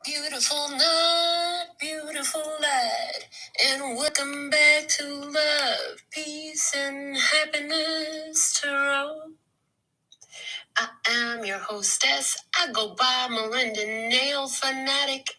Beautiful night, beautiful light, and welcome back to Love, Peace, and Happiness Tarot. I am your hostess. I go by Melinda, NailFanatic,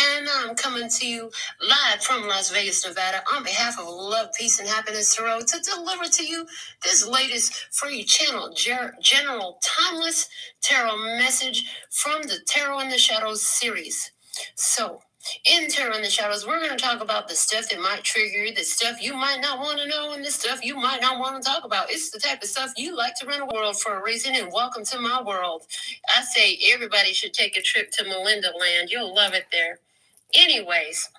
and I'm coming to you live from Las Vegas, Nevada, on behalf of Love, Peace, and Happiness Tarot to deliver to you this latest free channel, general timeless tarot message from the Tarot in the Shadows series. So, in Tarot in the Shadows, we're going to talk about the stuff that might trigger you, the stuff you might not want to know, and the stuff you might not want to talk about. It's the type of stuff you like to run a world for a reason, and welcome to my world. I say everybody should take a trip to Melinda Land. You'll love it there. Anyways,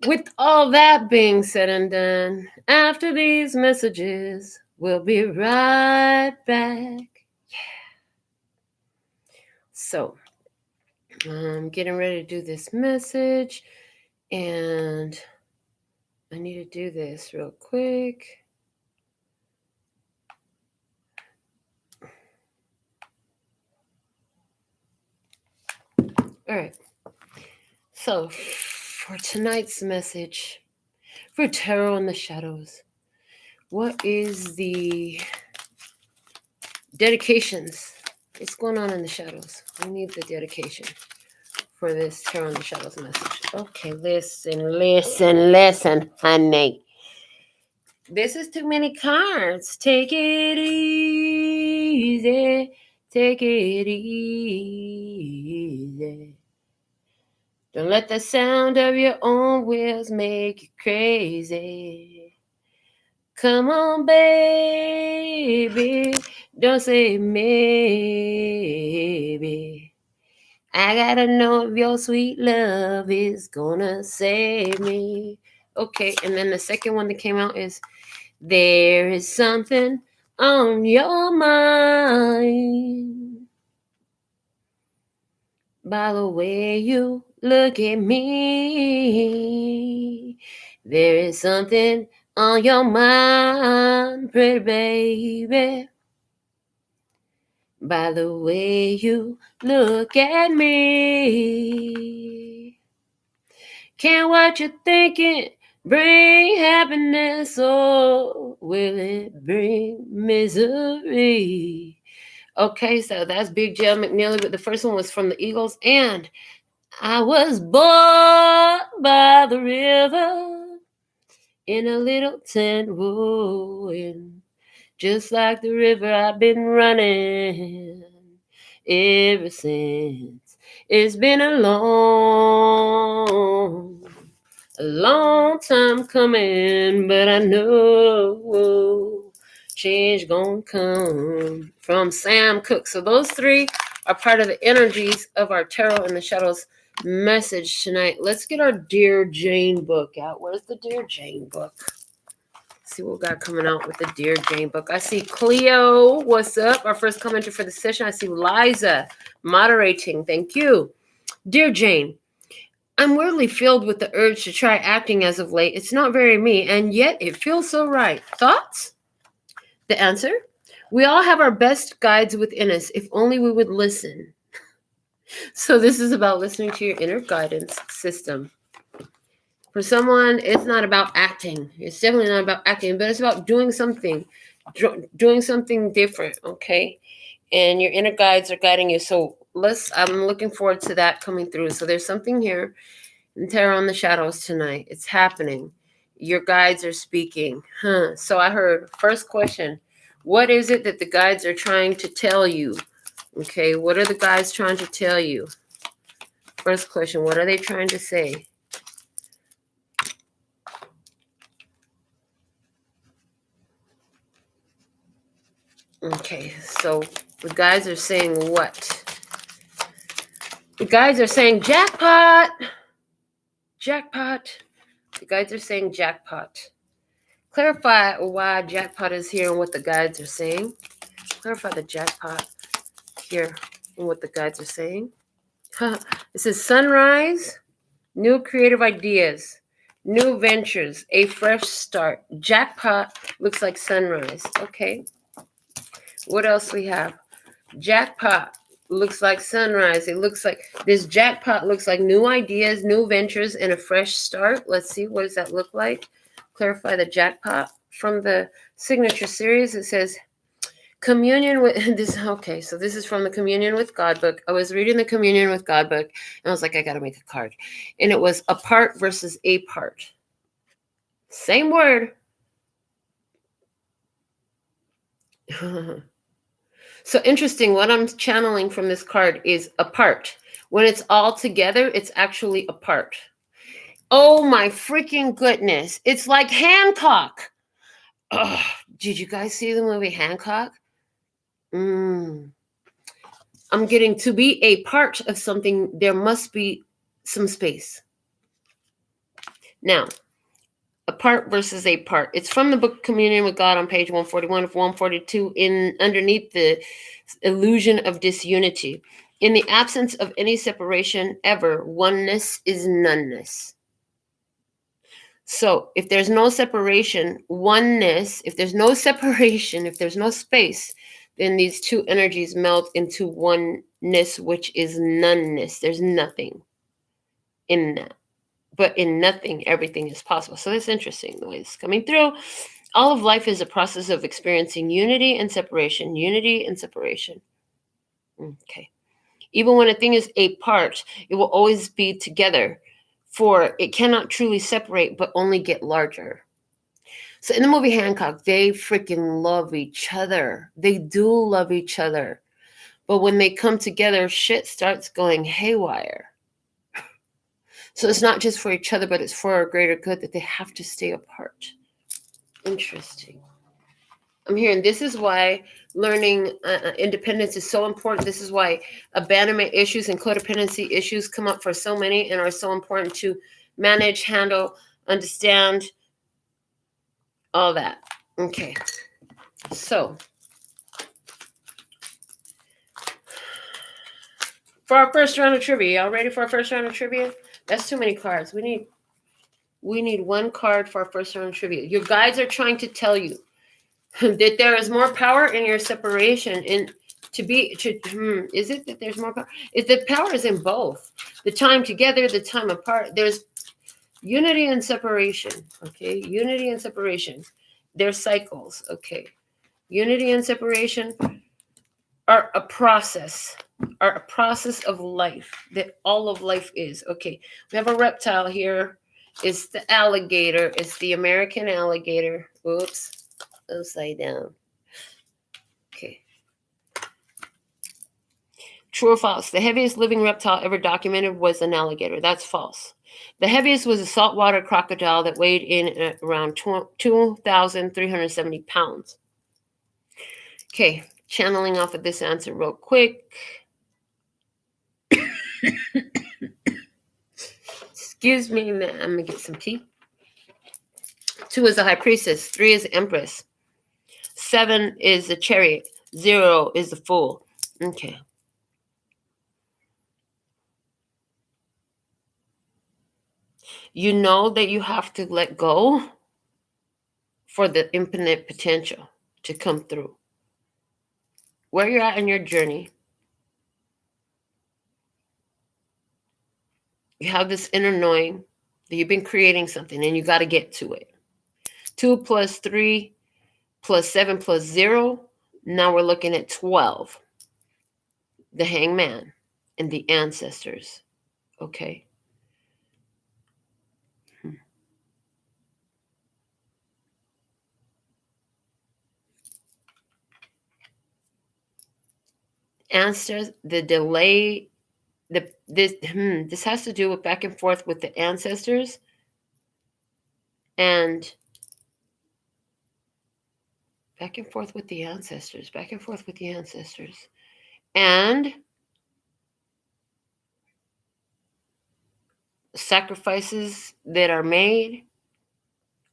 with all that being said and done, after these messages, we'll be right back. Yeah. So, I'm getting ready to do this message, and I need to do this real quick. All right. So, for tonight's message, for Tarot in the Shadows, what is the dedications? What's going on in the shadows? I need the dedication for this Tarot in the Shadows message. Okay, listen, honey. This is too many cards. Take it easy. Take it easy. Don't let the sound of your own wheels make you crazy. Come on, baby. Don't say maybe. I gotta know if your sweet love is gonna save me. Okay, and then the second one that came out is there is something on your mind. By the way you look at me, there is something on your mind, pretty baby. By the way you look at me, can what you're thinking bring happiness, or will it bring misery? Okay, so that's Big J McNeely, but the first one was from the Eagles, and I was born by the river in a little tent ruin. Just like the river I've been running ever since. It's been a long time coming, but I know change gonna come. From Sam Cooke. So those three are part of the energies of our Tarot in the Shadows message tonight. Let's get our Dear Jane book out. Where's the Dear Jane book? See what we got coming out with the Dear Jane book. I see Cleo. What's up? Our first commenter for the session. I see Liza moderating. Thank you. Dear Jane, I'm weirdly filled with the urge to try acting as of late. It's not very me, and yet it feels so right. Thoughts? The answer? We all have our best guides within us, if only we would listen. So this is about listening to your inner guidance system. For someone, it's not about acting. It's definitely not about acting, but it's about doing something different, okay? And your inner guides are guiding you. So I'm looking forward to that coming through. So there's something here in Tarot in the Shadows tonight. It's happening. Your guides are speaking. So I heard, first question, what is it that the guides are trying to tell you? Okay, what are the guides trying to tell you? First question, what are they trying to say? Okay, so the guys are saying what? The guys are saying jackpot. Jackpot. The guys are saying jackpot. Clarify why jackpot is here and what the guides are saying. Clarify the jackpot here and what the guides are saying. This is sunrise, new creative ideas, new ventures, a fresh start. Jackpot looks like sunrise. Okay. What else we have? Jackpot. Looks like sunrise. It looks like this jackpot looks like new ideas, new ventures, and a fresh start. Let's see, what does that look like? Clarify the jackpot. From the signature series, it says communion with this. Okay, so this is from the Communion with God book. I was reading the Communion with God book, and I was like, I got to make a card. And it was a part versus a part. Same word. So interesting. What I'm channeling from this card is apart. When it's all together, it's actually apart. Oh my freaking goodness. It's like Hancock. Oh, did you guys see the movie Hancock? I'm getting to be a part of something. There must be some space. Now, a part versus a part. It's from the book Communion with God on page 141 of 142 in underneath the illusion of disunity. In the absence of any separation ever, oneness is noneness. So if there's no separation, oneness, if there's no separation, if there's no space, then these two energies melt into oneness, which is noneness. There's nothing in that. But in nothing, everything is possible. So that's interesting, the way it's coming through. All of life is a process of experiencing unity and separation. Unity and separation. Okay. Even when a thing is a part, it will always be together. For it cannot truly separate, but only get larger. So in the movie Hancock, they freaking love each other. They do love each other. But when they come together, shit starts going haywire. So it's not just for each other, but it's for a greater good that they have to stay apart. Interesting. I'm hearing this is why learning independence is so important. This is why abandonment issues and codependency issues come up for so many and are so important to manage, handle, understand, all that. Okay. So for our first round of trivia, y'all ready for our first round of trivia? That's too many cards. We need one card for our first round of trivia. Your guides are trying to tell you that there is more power in your separation. And is it that there's more power? Is the power is in both. The time together, the time apart. There's unity and separation. Okay, unity and separation. There's cycles. Okay, unity and separation are a process of life that all of life is. Okay, we have a reptile here. It's the alligator. It's the American alligator. Oops, upside down. Okay. True or false? The heaviest living reptile ever documented was an alligator. That's false. The heaviest was a saltwater crocodile that weighed in at around 2,370 pounds. Okay, channeling off of this answer real quick. Excuse me, I'm going to get some tea. 2 is the high priestess. 3 is the empress. 7 is the chariot. 0 is the fool. Okay. You know that you have to let go for the infinite potential to come through. Where you're at in your journey, you have this inner knowing that you've been creating something and you got to get to it. 2 plus 3 plus 7 plus 0. Now we're looking at 12. The hangman and the ancestors. Okay. Ancestors, the delay, this has to do with back and forth with the ancestors and back and forth with the ancestors, and sacrifices that are made,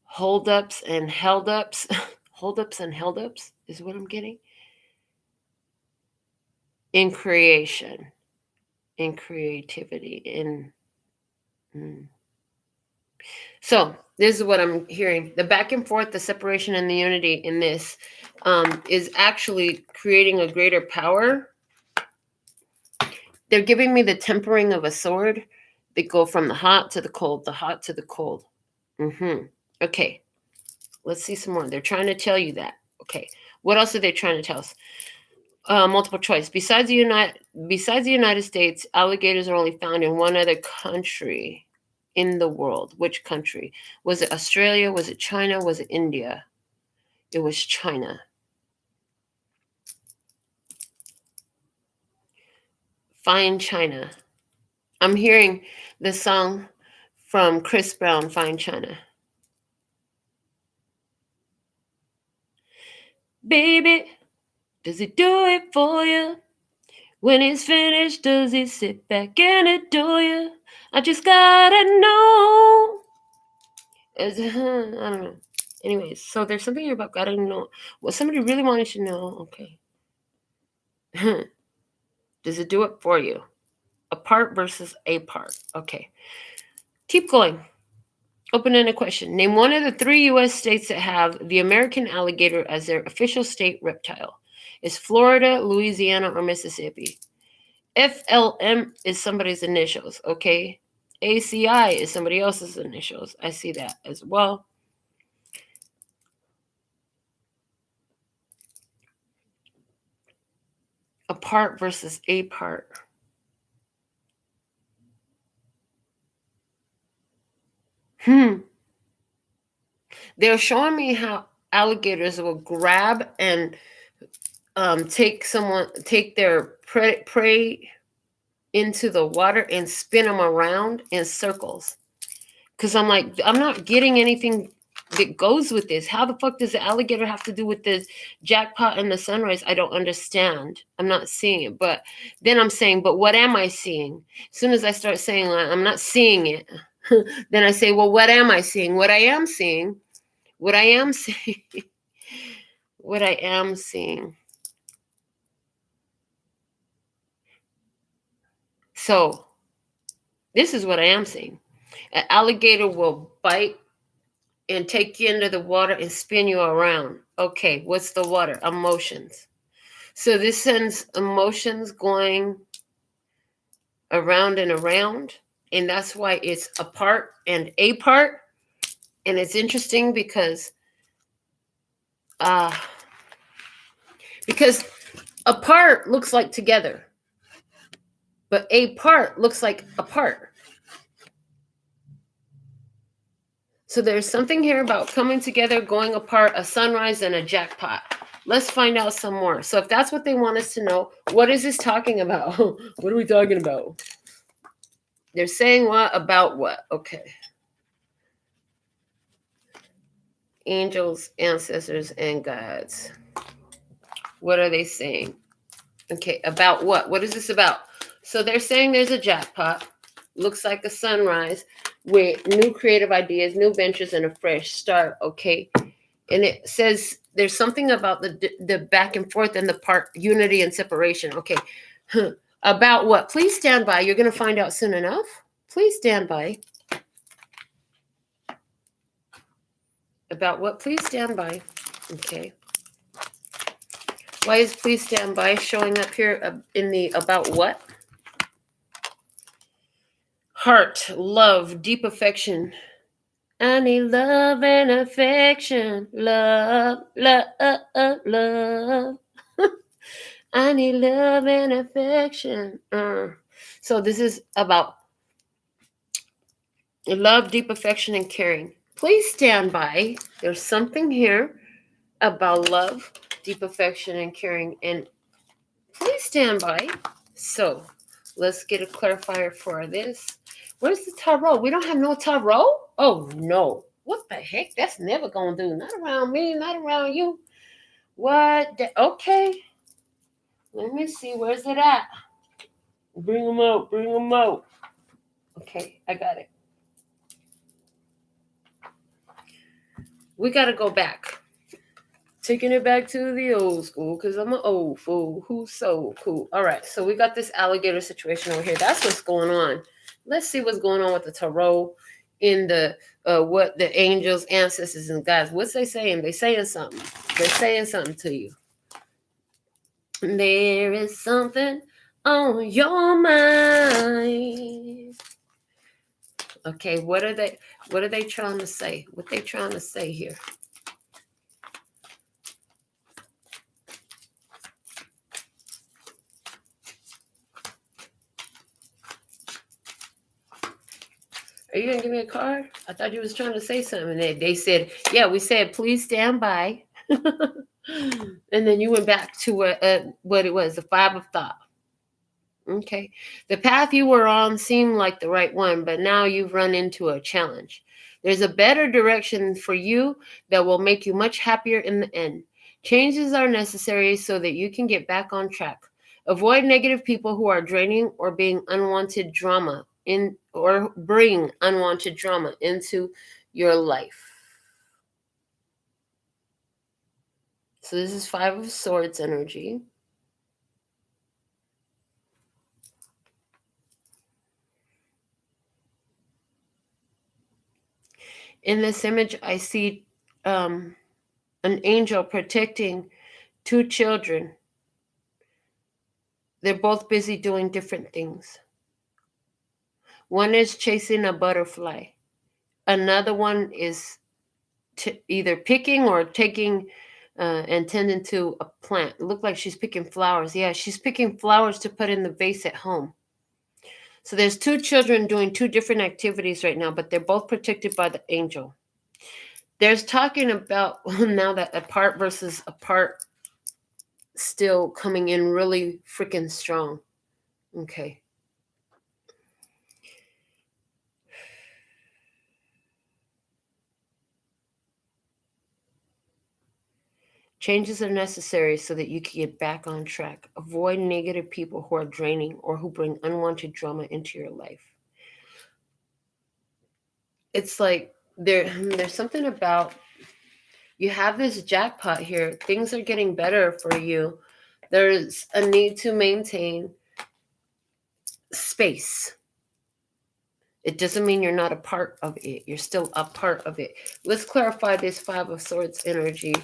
holdups and held ups. Holdups and held ups is what I'm getting. In creation, in creativity, So this is what I'm hearing. The back and forth, the separation and the unity in this is actually creating a greater power They're giving me the tempering of a sword. They go from the hot to the cold, the hot to the cold. Okay. Let's see some more. They're trying to tell you that. Okay. What else are they trying to tell us? Multiple choice. Besides the United States, alligators are only found in one other country in the world. Which country? Was it Australia? Was it China? Was it India? It was China. Fine China. I'm hearing the song from Chris Brown, Fine China. Baby, does he do it for you? When he's finished, does he sit back and adore you? I just gotta know. I don't know. Anyways, so there's something here about gotta know. What somebody really wanted to know. Okay. Does it do it for you? A part versus a part. Okay. Keep going. Open-ended question. Name one of the 3 U.S. states that have the American alligator as their official state reptile. Is Florida, Louisiana, or Mississippi? FLM is somebody's initials, okay? ACI is somebody else's initials. I see that as well. A part versus a part. They're showing me how alligators will grab and take their prey into the water and spin them around in circles. Because I'm like, I'm not getting anything that goes with this. How the fuck does the alligator have to do with this jackpot and the sunrise? I don't understand. I'm not seeing it. But then I'm saying, but what am I seeing? As soon as I start saying, I'm not seeing it, then I say, well, what am I seeing? What I am seeing, what I am seeing, what I am seeing. So this is what I am seeing. An alligator will bite and take you into the water and spin you around. Okay, what's the water? Emotions. So this sends emotions going around and around, and that's why it's a part and a part. And it's interesting because a part looks like together, but a part looks like apart. So there's something here about coming together, going apart, a sunrise, and a jackpot. Let's find out some more. So if that's what they want us to know, what is this talking about? What are we talking about? They're saying what about what? Okay. Angels, ancestors, and gods. What are they saying? Okay, about what? What is this about? So they're saying there's a jackpot. Looks like a sunrise with new creative ideas, new ventures, and a fresh start. Okay. And it says there's something about the back and forth and the part unity and separation. Okay. About what? Please stand by. You're going to find out soon enough. Please stand by. About what? Please stand by. Okay. Why is please stand by showing up here in the about what? Heart, love, deep affection. I need love and affection. Love, love, love. I need love and affection. So this is about love, deep affection, and caring. Please stand by. There's something here about love, deep affection, and caring. And please stand by. So let's get a clarifier for this. Where's the tarot? We don't have no tarot? Oh, no. What the heck? That's never going to do. Not around me, not around you. What? Okay. Let me see. Where's it at? Bring them out. Bring them out. Okay, I got it. We got to go back. Taking it back to the old school because I'm an old fool who's so cool. All right, so we got this alligator situation over here. That's what's going on. Let's see what's going on with the tarot in the what the angels, ancestors, and gods. What's they saying? They saying something. They're saying something to you. There is something on your mind. Okay, what are they trying to say? What they trying to say here? Are you gonna give me a card? I thought you was trying to say something. They said, yeah, we said please stand by. And then you went back to what it was, the Five of Thought. Okay. The path you were on seemed like the right one, but now you've run into a challenge. There's a better direction for you that will make you much happier in the end. Changes are necessary so that you can get back on track. Avoid negative people who are draining or being unwanted drama in or bring unwanted drama into your life. So this is Five of Swords energy. In this image, I see an angel protecting two children. They're both busy doing different things. One is chasing a butterfly. Another one is either picking or taking and tending to a plant. It looked like she's picking flowers. Yeah, she's picking flowers to put in the vase at home. So there's two children doing two different activities right now, but they're both protected by the angel. There's talking about now that apart versus apart still coming in really freaking strong. Okay. Changes are necessary so that you can get back on track. Avoid negative people who are draining or who bring unwanted drama into your life. It's like there's something about you have this jackpot here. Things are getting better for you. There's a need to maintain space. It doesn't mean you're not a part of it. You're still a part of it. Let's clarify this Five of Swords energy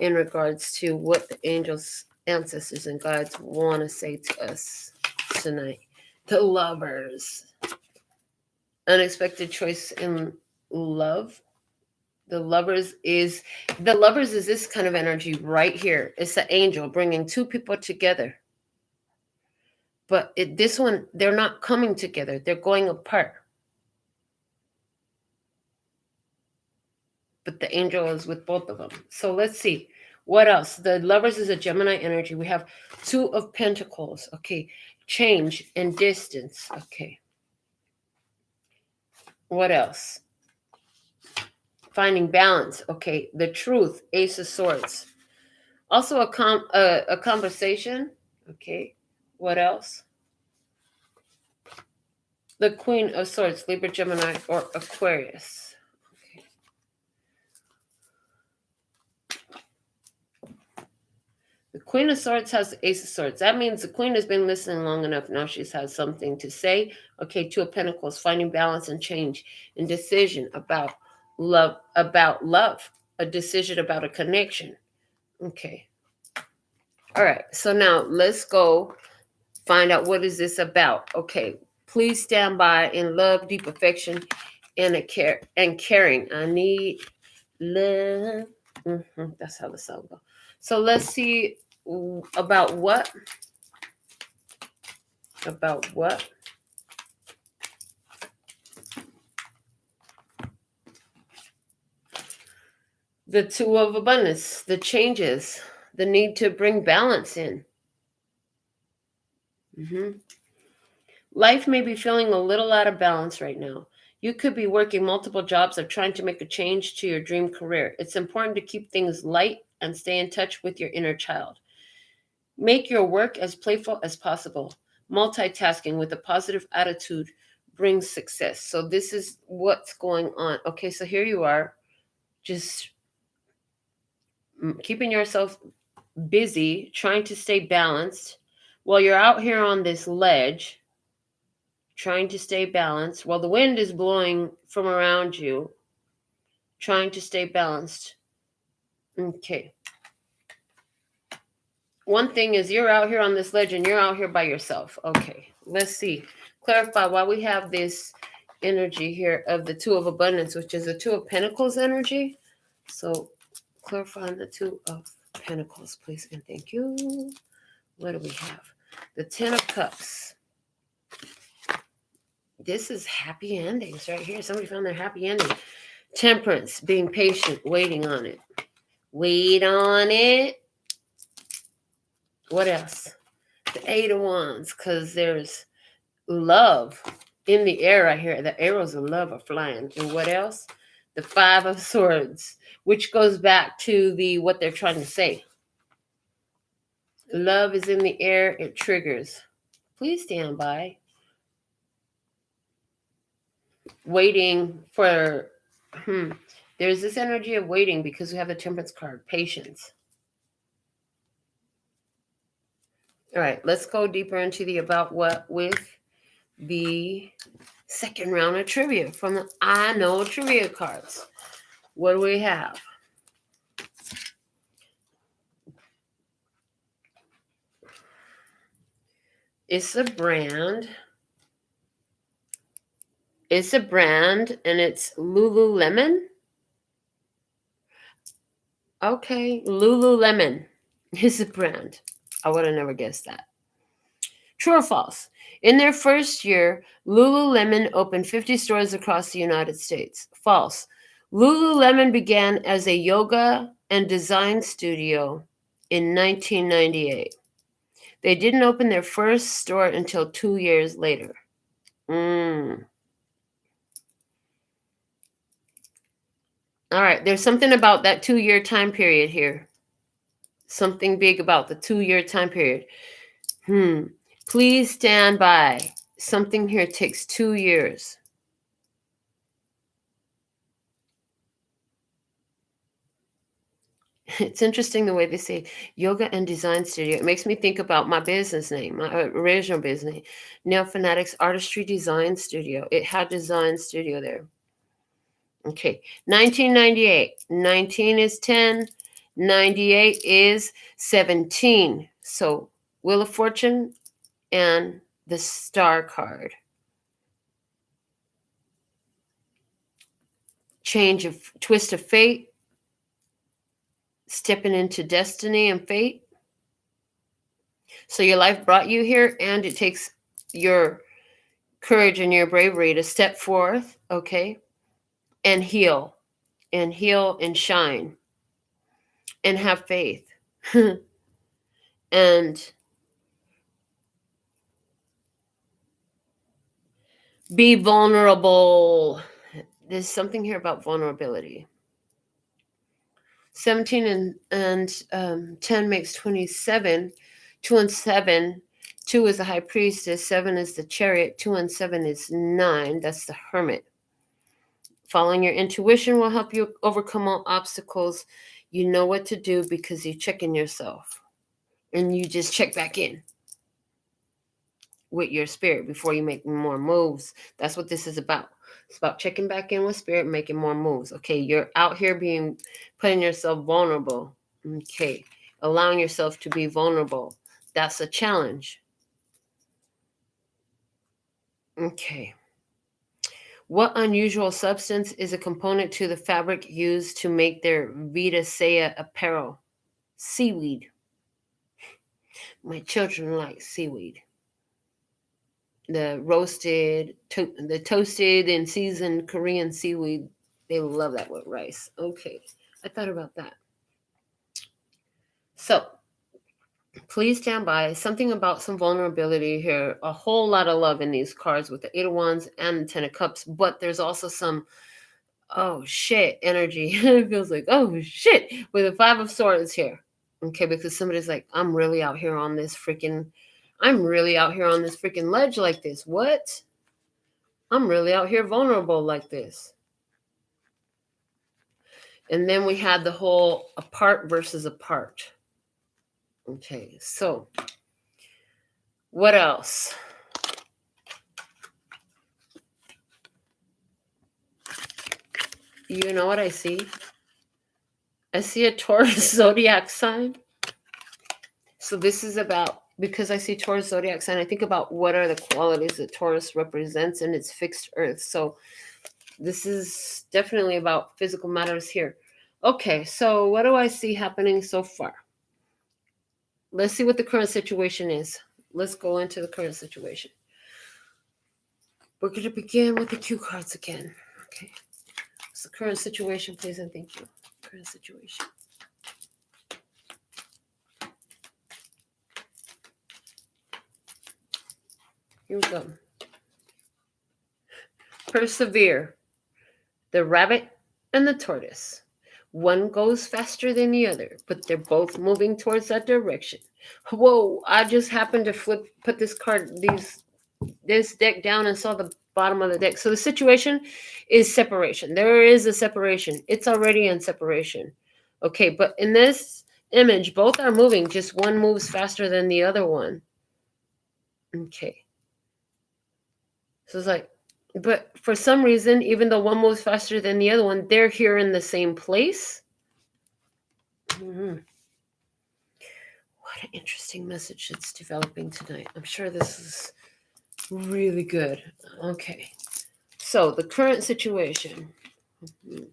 in regards to what the angels, ancestors, and guides want to say to us tonight. The Lovers. Unexpected choice in love. The lovers is this kind of energy right here. It's the angel bringing two people together. But this one, they're not coming together. They're going apart. But the angel is with both of them. So let's see. What else? The Lovers is a Gemini energy. We have Two of Pentacles. Okay. Change and distance. Okay. What else? Finding balance. Okay. The Truth. Ace of Swords. Also a conversation. Okay. What else? The Queen of Swords. Libra, Gemini, or Aquarius. The Queen of Swords has the Ace of Swords. That means the Queen has been listening long enough. Now she's had something to say. Okay, Two of Pentacles, finding balance and change and decision about love, a decision about a connection. Okay. All right, so now let's go find out what is this about. Okay, please stand by in love, deep affection, and caring. I need love. That's how the song goes. So let's see about what? About what? The Two of Abundance, the changes, the need to bring balance in. Life may be feeling a little out of balance right now. You could be working multiple jobs or trying to make a change to your dream career. It's important to keep things light and stay in touch with your inner child. Make your work as playful as possible. Multitasking with a positive attitude brings success. So this is what's going on. Okay, so here you are, just keeping yourself busy, trying to stay balanced while you're out here on this ledge, trying to stay balanced while the wind is blowing from around you, trying to stay balanced. Okay. one thing is you're out here on this ledge and you're out here by yourself. Okay, let's see. Clarify why we have this energy here of the Two of Abundance, which is the Two of Pentacles energy. So clarify the Two of Pentacles, please, and thank you. What do we have? The Ten of Cups. This is happy endings right here. Somebody found their happy ending. Temperance, being patient, waiting on it. Wait on it. What else? The Eight of Wands, because there's love in the air right here. The arrows of love are flying. And what else? The Five of Swords, which goes back to the what they're trying to say. Love is in the air. It triggers. Please stand by. Waiting for... There's this energy of waiting because we have the Temperance card. Patience. All right, let's go deeper into the about what with the second round of trivia from the I Know trivia cards. What do we have? It's a brand. It's a brand, and it's Lululemon. Okay, Lululemon is a brand. I would have never guessed that. True or false? In their first year, Lululemon opened 50 stores across the United States. False. Lululemon began as a yoga and design studio in 1998. They didn't open their first store until 2 years later. All right, there's something about that 2-year time period here. Something big about the 2-year time period. Please stand by. Something here takes 2 years. It's interesting the way they say yoga and design studio. It makes me think about my business name, my original business name, NailFanatic's Artistry Design Studio. It had design studio there. Okay, 1998. 19 is 10. 98 is 17. So Wheel of Fortune and the Star card. Change of twist of fate. Stepping into destiny and fate. So your life brought you here, and it takes your courage and your bravery to step forth, okay, and heal and shine and have faith and be vulnerable. There's something here about vulnerability. 17 and 10 makes 27. 2 and 7. 2 is the High Priestess. 7 is the Chariot. 2 and 7 is 9. That's the Hermit. Following your intuition will help you overcome all obstacles. You know what to do because you check in yourself. And you just check back in with your spirit before you make more moves. That's what this is about. It's about checking back in with spirit, making more moves. Okay, you're out here putting yourself vulnerable. Okay, allowing yourself to be vulnerable. That's a challenge. Okay. What unusual substance is a component to the fabric used to make their Vita Sea apparel? Seaweed. My children like seaweed. The roasted, the toasted and seasoned Korean seaweed. They love that with rice. Okay, I thought about that. So, please stand by. Something about some vulnerability here. A whole lot of love in these cards with the 8 of Wands and the 10 of Cups. But there's also some, oh shit, energy. It feels like, oh shit, with the 5 of Swords here. Okay, because somebody's like, I'm really out here on this freaking ledge like this. What? I'm really out here vulnerable like this. And then we had the whole apart versus apart. Okay, so what else? You know what I see? I see a Taurus Zodiac sign. So this is about, because I see Taurus Zodiac sign, I think about what are the qualities that Taurus represents in its fixed earth. So this is definitely about physical matters here. Okay, so what do I see happening so far? Let's see what the current situation is. Let's go into the current situation. We're going to begin with the cue cards again. Okay. What's the current situation, please, and thank you. Current situation. Here we go. Persevere. The rabbit and the tortoise. One goes faster than the other, but they're both moving towards that direction. Whoa, I just happened to put this deck down and saw the bottom of the deck. So the situation is separation. There is a separation. It's already in separation. Okay, but in this image, both are moving. Just one moves faster than the other one. Okay. So it's like, but for some reason, even though one moves faster than the other one, they're here in the same place. Mm-hmm. What an interesting message it's developing tonight. I'm sure this is really good. Okay. So the current situation. Mm-hmm.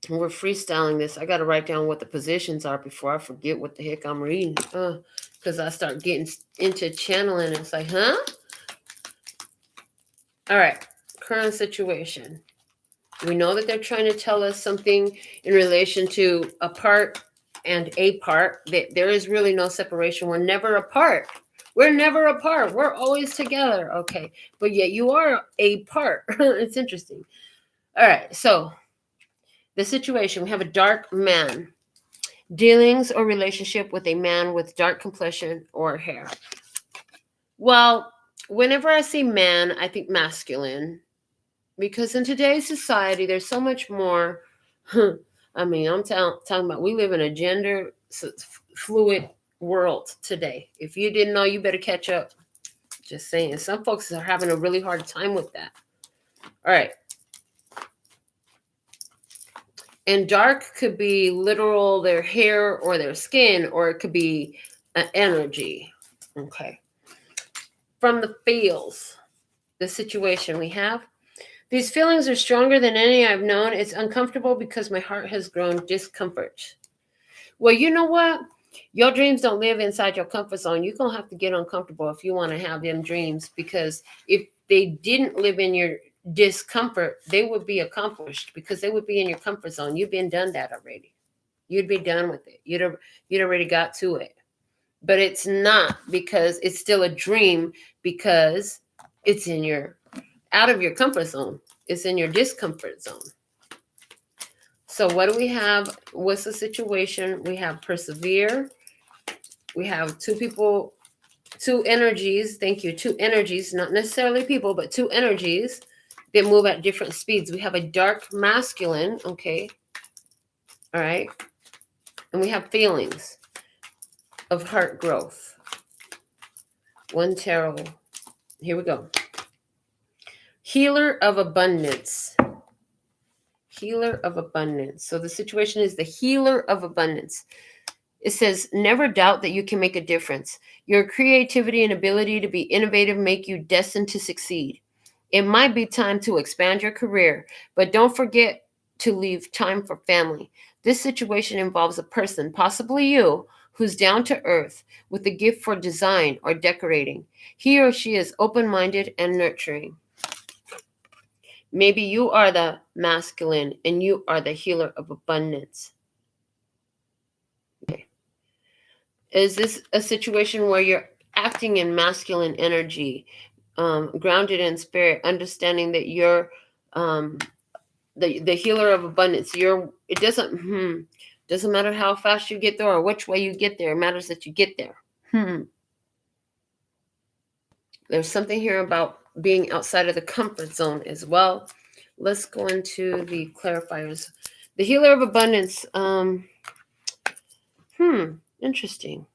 We're freestyling this. I got to write down what the positions are before I forget what the heck I'm reading. Because I start getting into channeling. And it's like, huh? All right. Current situation. We know that they're trying to tell us something in relation to a part and a part. There is really no separation. We're never apart. We're never apart. We're always together. Okay. But yet you are a part. It's interesting. All right. So the situation, we have a dark man. Dealings or relationship with a man with dark complexion or hair. Well, whenever I see man, I think masculine. Because in today's society, there's so much more. I mean, I'm talking about, we live in a gender fluid world today. If you didn't know, you better catch up. Just saying. Some folks are having a really hard time with that. All right. And dark could be literal, their hair or their skin, or it could be an energy. Okay. From the feels, the situation we have. These feelings are stronger than any I've known. It's uncomfortable because my heart has grown discomfort. Well, you know what? Your dreams don't live inside your comfort zone. You're going to have to get uncomfortable if you want to have them dreams, because if they didn't live in your discomfort, they would be accomplished because they would be in your comfort zone. You've been done that already. You'd be done with it. You'd already got to it. But it's not, because it's still a dream, because it's out of your comfort zone. It's in your discomfort zone. So what do we have? What's the situation? We have persevere. We have two energies. Thank you. Two energies, not necessarily people, but two energies that move at different speeds. We have a dark masculine. Okay. All right. And we have feelings of heart growth. One tarot. Here we go. Healer of abundance. Healer of abundance. So the situation is the healer of abundance. It says, never doubt that you can make a difference. Your creativity and ability to be innovative make you destined to succeed. It might be time to expand your career, but don't forget to leave time for family. This situation involves a person, possibly you, who's down to earth with a gift for design or decorating. He or she is open-minded and nurturing. Maybe you are the masculine and you are the healer of abundance. Okay. Is this a situation where you're acting in masculine energy, grounded in spirit, understanding that you're the healer of abundance? It doesn't matter how fast you get there or which way you get there. It matters that you get there. There's something here about being outside of the comfort zone as well. Let's go into the clarifiers. The healer of abundance. Interesting.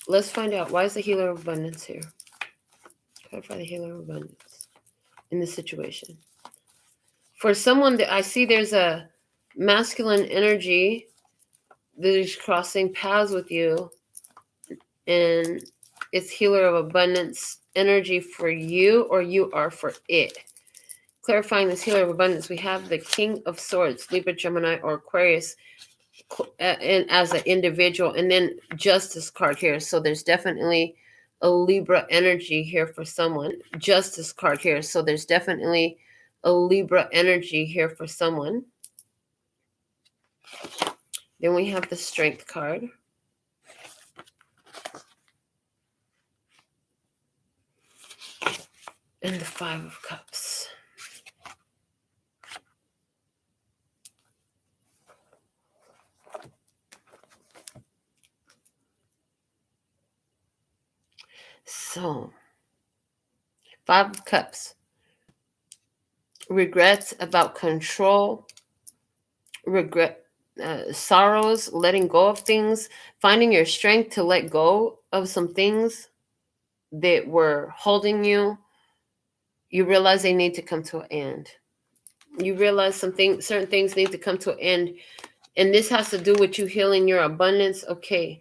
Let's find out. Why is the healer of abundance here? Clarify the healer of abundance in this situation. For someone that I see, there's a masculine energy that is crossing paths with you, and it's healer of abundance energy for you, or you are for it. Clarifying this healer of abundance, we have the King of Swords, Libra, Gemini, or Aquarius, and as an individual, and then Justice card here. So there's definitely a Libra energy here for someone. Justice card here. So there's definitely a Libra energy here for someone. Then we have the Strength card. And the Five of Cups. So, Five of Cups. Regrets about control. Sorrows, letting go of things. Finding your strength to let go of some things that were holding you. You realize they need to come to an end. You realize certain things need to come to an end. And this has to do with you healing your abundance. Okay.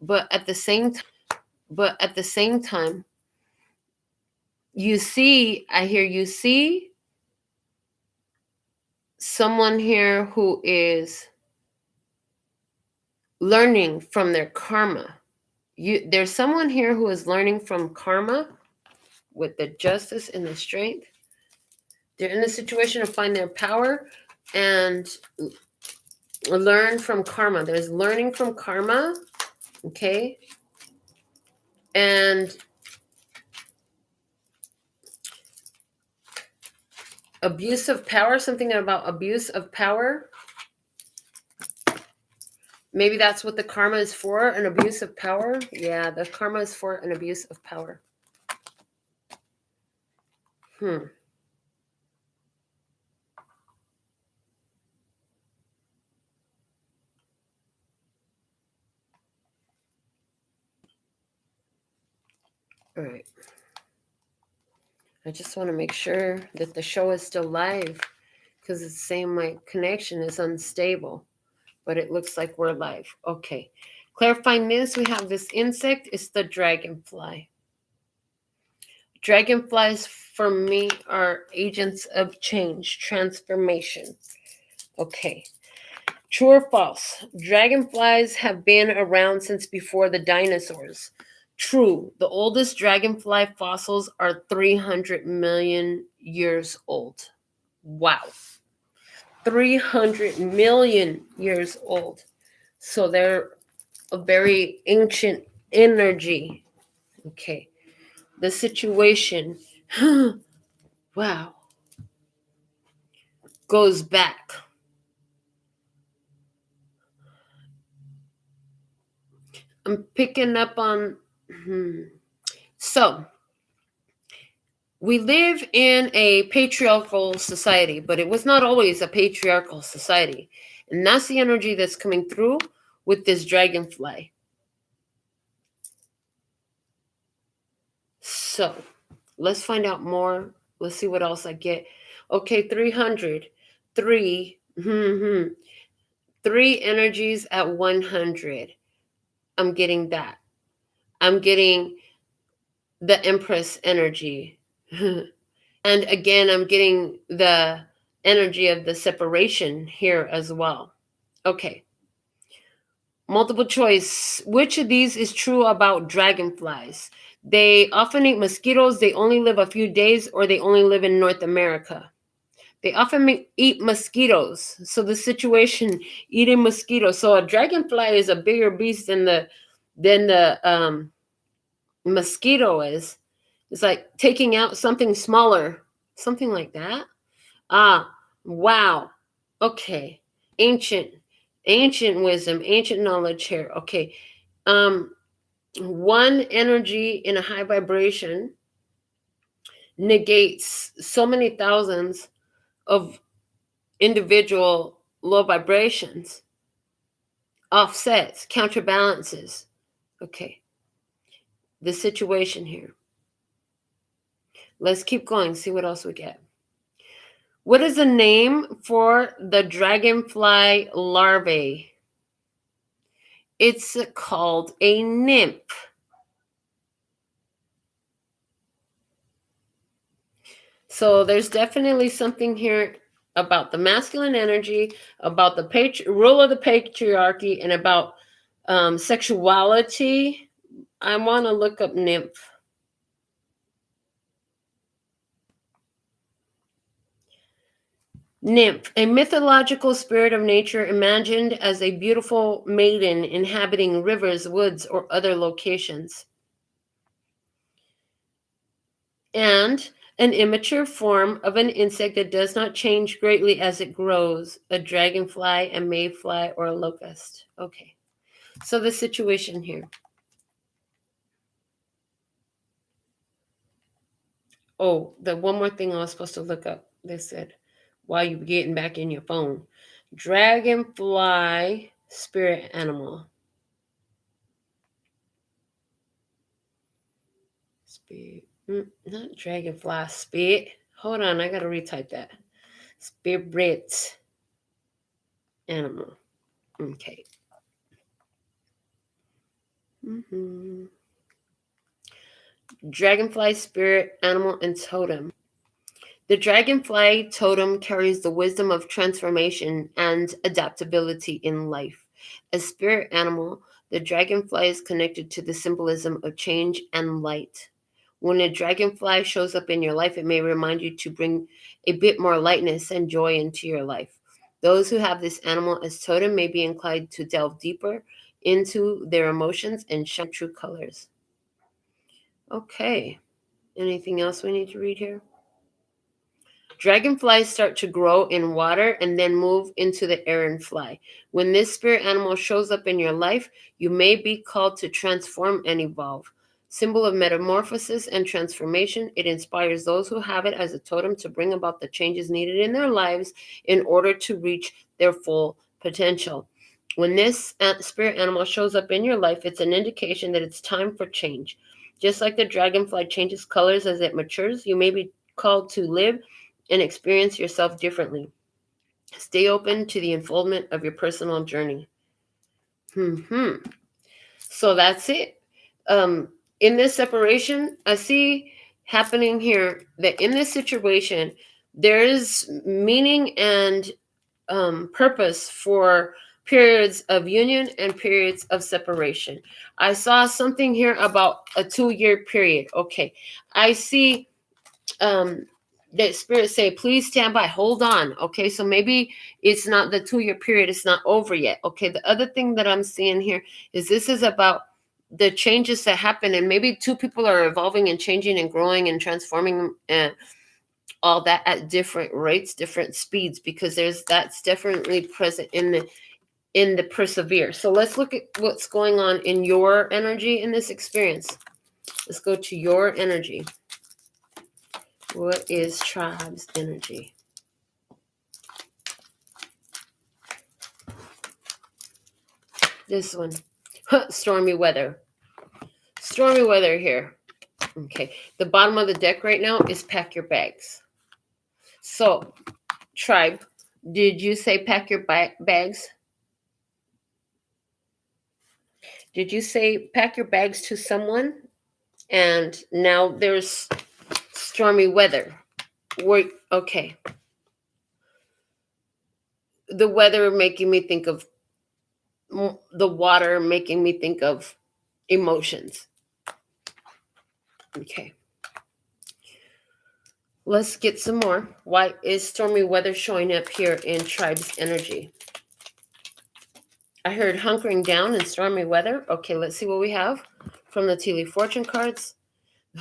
But at the same time, you see someone here who is learning from their karma. There's someone here who is learning from karma with the Justice and the Strength. They're in a situation to find their power and learn from karma. There's learning from karma, okay? And abuse of power, something about abuse of power. Maybe that's what the karma is for, an abuse of power. Yeah, the karma is for an abuse of power. All right. I just want to make sure that the show is still live because it's saying my connection is unstable, but it looks like we're live. Okay. Clarifying this, we have this insect. It's the dragonfly. Dragonflies, for me, are agents of change, transformation. Okay. True or false? Dragonflies have been around since before the dinosaurs. True. The oldest dragonfly fossils are 300 million years old. Wow. 300 million years old. So they're a very ancient energy. Okay. The situation, wow, goes back. I'm picking up on, So, we live in a patriarchal society, but it was not always a patriarchal society. And that's the energy that's coming through with this dragonfly. So, let's find out more. Let's see what else I get. Okay, 300. Three energies at 100. I'm getting that. I'm getting the Empress energy. And again, I'm getting the energy of the separation here as well. Okay. Multiple choice. Which of these is true about dragonflies? They often eat mosquitoes. They only live a few days, or they only live in North America. They often eat mosquitoes. So the situation, eating mosquitoes. So a dragonfly is a bigger beast than the mosquito is. It's like taking out something smaller, something like that. Wow. Okay. Ancient wisdom, ancient knowledge here. Okay. One energy in a high vibration negates so many thousands of individual low vibrations, offsets, counterbalances. Okay. The situation here. Let's keep going, see what else we get. What is the name for the dragonfly larvae? It's called a nymph. So there's definitely something here about the masculine energy, about the rule of the patriarchy, and about sexuality. I want to look up nymph. Nymph, a mythological spirit of nature imagined as a beautiful maiden inhabiting rivers, woods, or other locations. And an immature form of an insect that does not change greatly as it grows, a dragonfly, a mayfly, or a locust. Okay, so the situation here. Oh, the one more thing I was supposed to look up. They said, while you're getting back in your phone, dragonfly spirit animal. Spirit, not dragonfly, spirit. Hold on, I gotta retype that. Spirit animal. Okay. Dragonfly spirit animal and totem. The dragonfly totem carries the wisdom of transformation and adaptability in life. As spirit animal, the dragonfly is connected to the symbolism of change and light. When a dragonfly shows up in your life, it may remind you to bring a bit more lightness and joy into your life. Those who have this animal as totem may be inclined to delve deeper into their emotions and shine true colors. Okay. Anything else we need to read here? Dragonflies start to grow in water and then move into the air and fly. When this spirit animal shows up in your life, you may be called to transform and evolve. Symbol of metamorphosis and transformation, it inspires those who have it as a totem to bring about the changes needed in their lives in order to reach their full potential. When this spirit animal shows up in your life, it's an indication that it's time for change. Just like the dragonfly changes colors as it matures, you may be called to live and experience yourself differently. Stay open to the unfoldment of your personal journey. So that's it. In this separation, I see happening here that in this situation, there is meaning and purpose for periods of union and periods of separation. I saw something here about a 2-year period. Okay. I see that spirit say, please stand by, hold on. Okay, so maybe it's not the 2-year period, it's not over yet. Okay, the other thing that I'm seeing here is this is about the changes that happen, and maybe two people are evolving and changing and growing and transforming and all that at different rates, different speeds, because that's definitely present in the persevere. So let's look at what's going on in your energy in this experience. Let's go to your energy. What is tribe's energy? This one. Stormy weather. Stormy weather here. Okay. The bottom of the deck right now is pack your bags. So, tribe, did you say pack your bags? Did you say pack your bags to someone? And now there's stormy weather. Okay. The weather making me think of the water, making me think of emotions. Okay. Let's get some more. Why is stormy weather showing up here in tribe's energy? I heard hunkering down in stormy weather. Okay, let's see what we have from the Tea Leaf Fortune cards.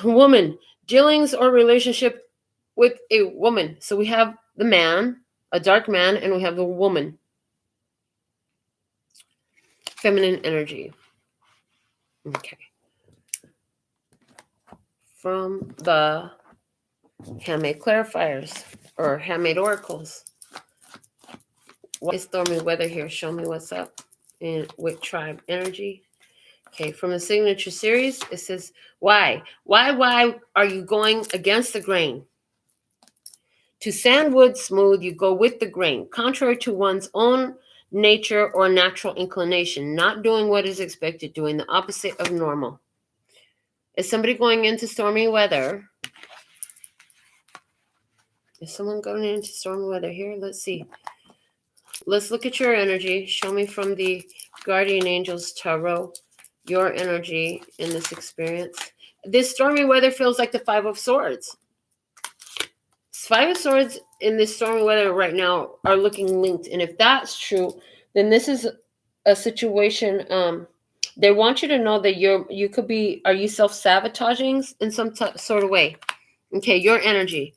Woman, dealings or relationship with a woman. So we have the man, a dark man, and we have the woman. Feminine energy. Okay. From the handmade clarifiers or handmade oracles. What is stormy weather here? Show me what's up with tribe energy. Okay, from the signature series, it says, why? Why are you going against the grain? To sand wood smooth, you go with the grain, contrary to one's own nature or natural inclination, not doing what is expected, doing the opposite of normal. Is somebody going into stormy weather? Is someone going into stormy weather here? Let's see. Let's look at your energy. Show me from the Guardian Angels Tarot your energy in this experience. This stormy weather feels like the Five of Swords. Five of Swords in this stormy weather right now are looking linked. And if that's true, then this is a situation. They want you to know that you could be, are you self-sabotaging in some sort of way? Okay, your energy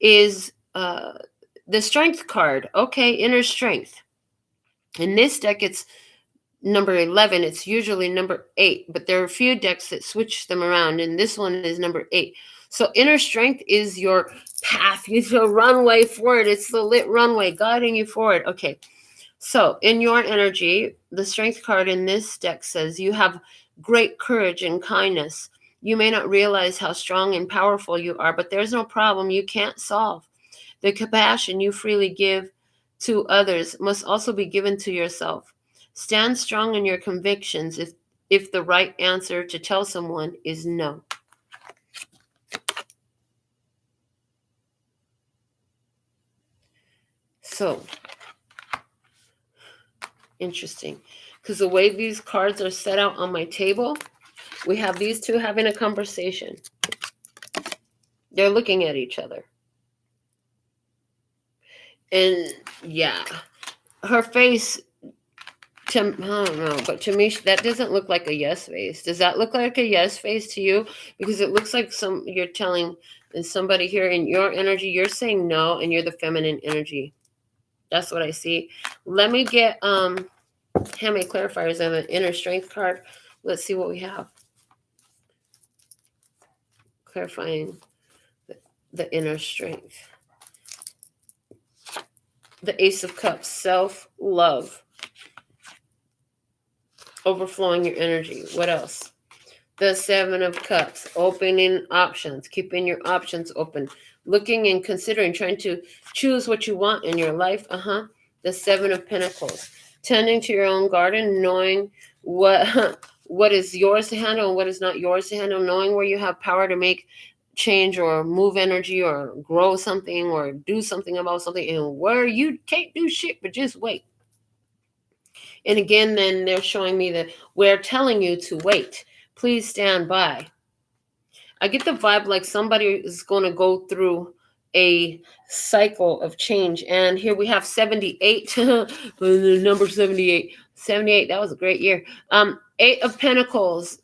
is the Strength card. Okay, inner strength. In this deck, it's number 11. It's usually number 8, but there are a few decks that switch them around, and this one is number 8. So inner strength is your path. It's a runway forward. It's the lit runway guiding you forward. Okay, so in your energy, the Strength card in this deck says you have great courage and kindness. You may not realize how strong and powerful you are, but there's no problem you can't solve. The compassion you freely give to others must also be given to yourself. Stand strong in your convictions if the right answer to tell someone is no. So, interesting. Because the way these cards are set out on my table, we have these two having a conversation. They're looking at each other. And yeah, her face, I don't know, but to me, that doesn't look like a yes face. Does that look like a yes face to you? Because it looks like you're telling somebody here in your energy, you're saying no, and you're the feminine energy. That's what I see. Let me get how many clarifiers on the inner strength card. Let's see what we have. Clarifying the inner strength. The Ace of Cups, self-love. Overflowing your energy. What else? The Seven of Cups, opening options, keeping your options open, looking and considering, trying to choose what you want in your life. The Seven of Pentacles, tending to your own garden, knowing what is yours to handle and what is not yours to handle, knowing where you have power to make change or move energy or grow something or do something about something, and where you can't do shit but just wait. And again, then they're showing me that we're telling you to wait. Please stand by. I get the vibe like somebody is going to go through a cycle of change. And here we have 78. The number 78. 78, that was a great year. 8 of Pentacles,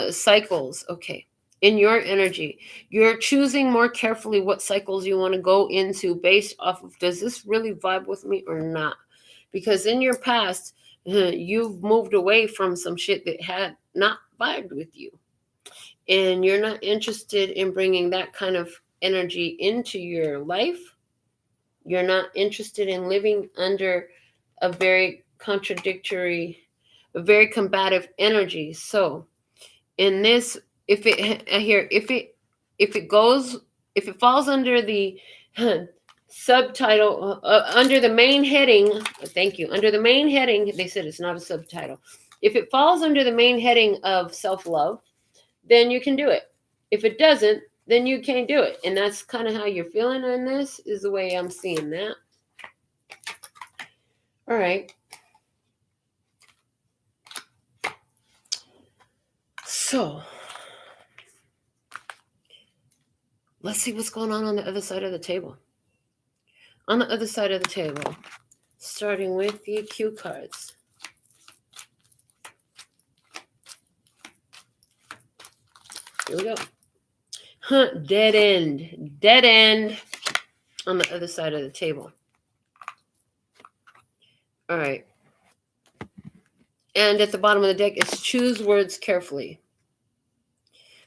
cycles. Okay. In your energy, you're choosing more carefully what cycles you want to go into based off of, does this really vibe with me or not? Because in your past, you've moved away from some shit that had not vibed with you. And you're not interested in bringing that kind of energy into your life. You're not interested in living under a very contradictory, a very combative energy. So in this, if it falls under the subtitle, under the main heading, thank you, under the main heading, they said it's not a subtitle. If it falls under the main heading of self-love, then you can do it. If it doesn't, then you can't do it. And that's kind of how you're feeling on this, is the way I'm seeing that. All right. So let's see what's going on the other side of the table. On the other side of the table, starting with the cue cards. Here we go. Dead end. Dead end on the other side of the table. All right. And at the bottom of the deck, it's choose words carefully.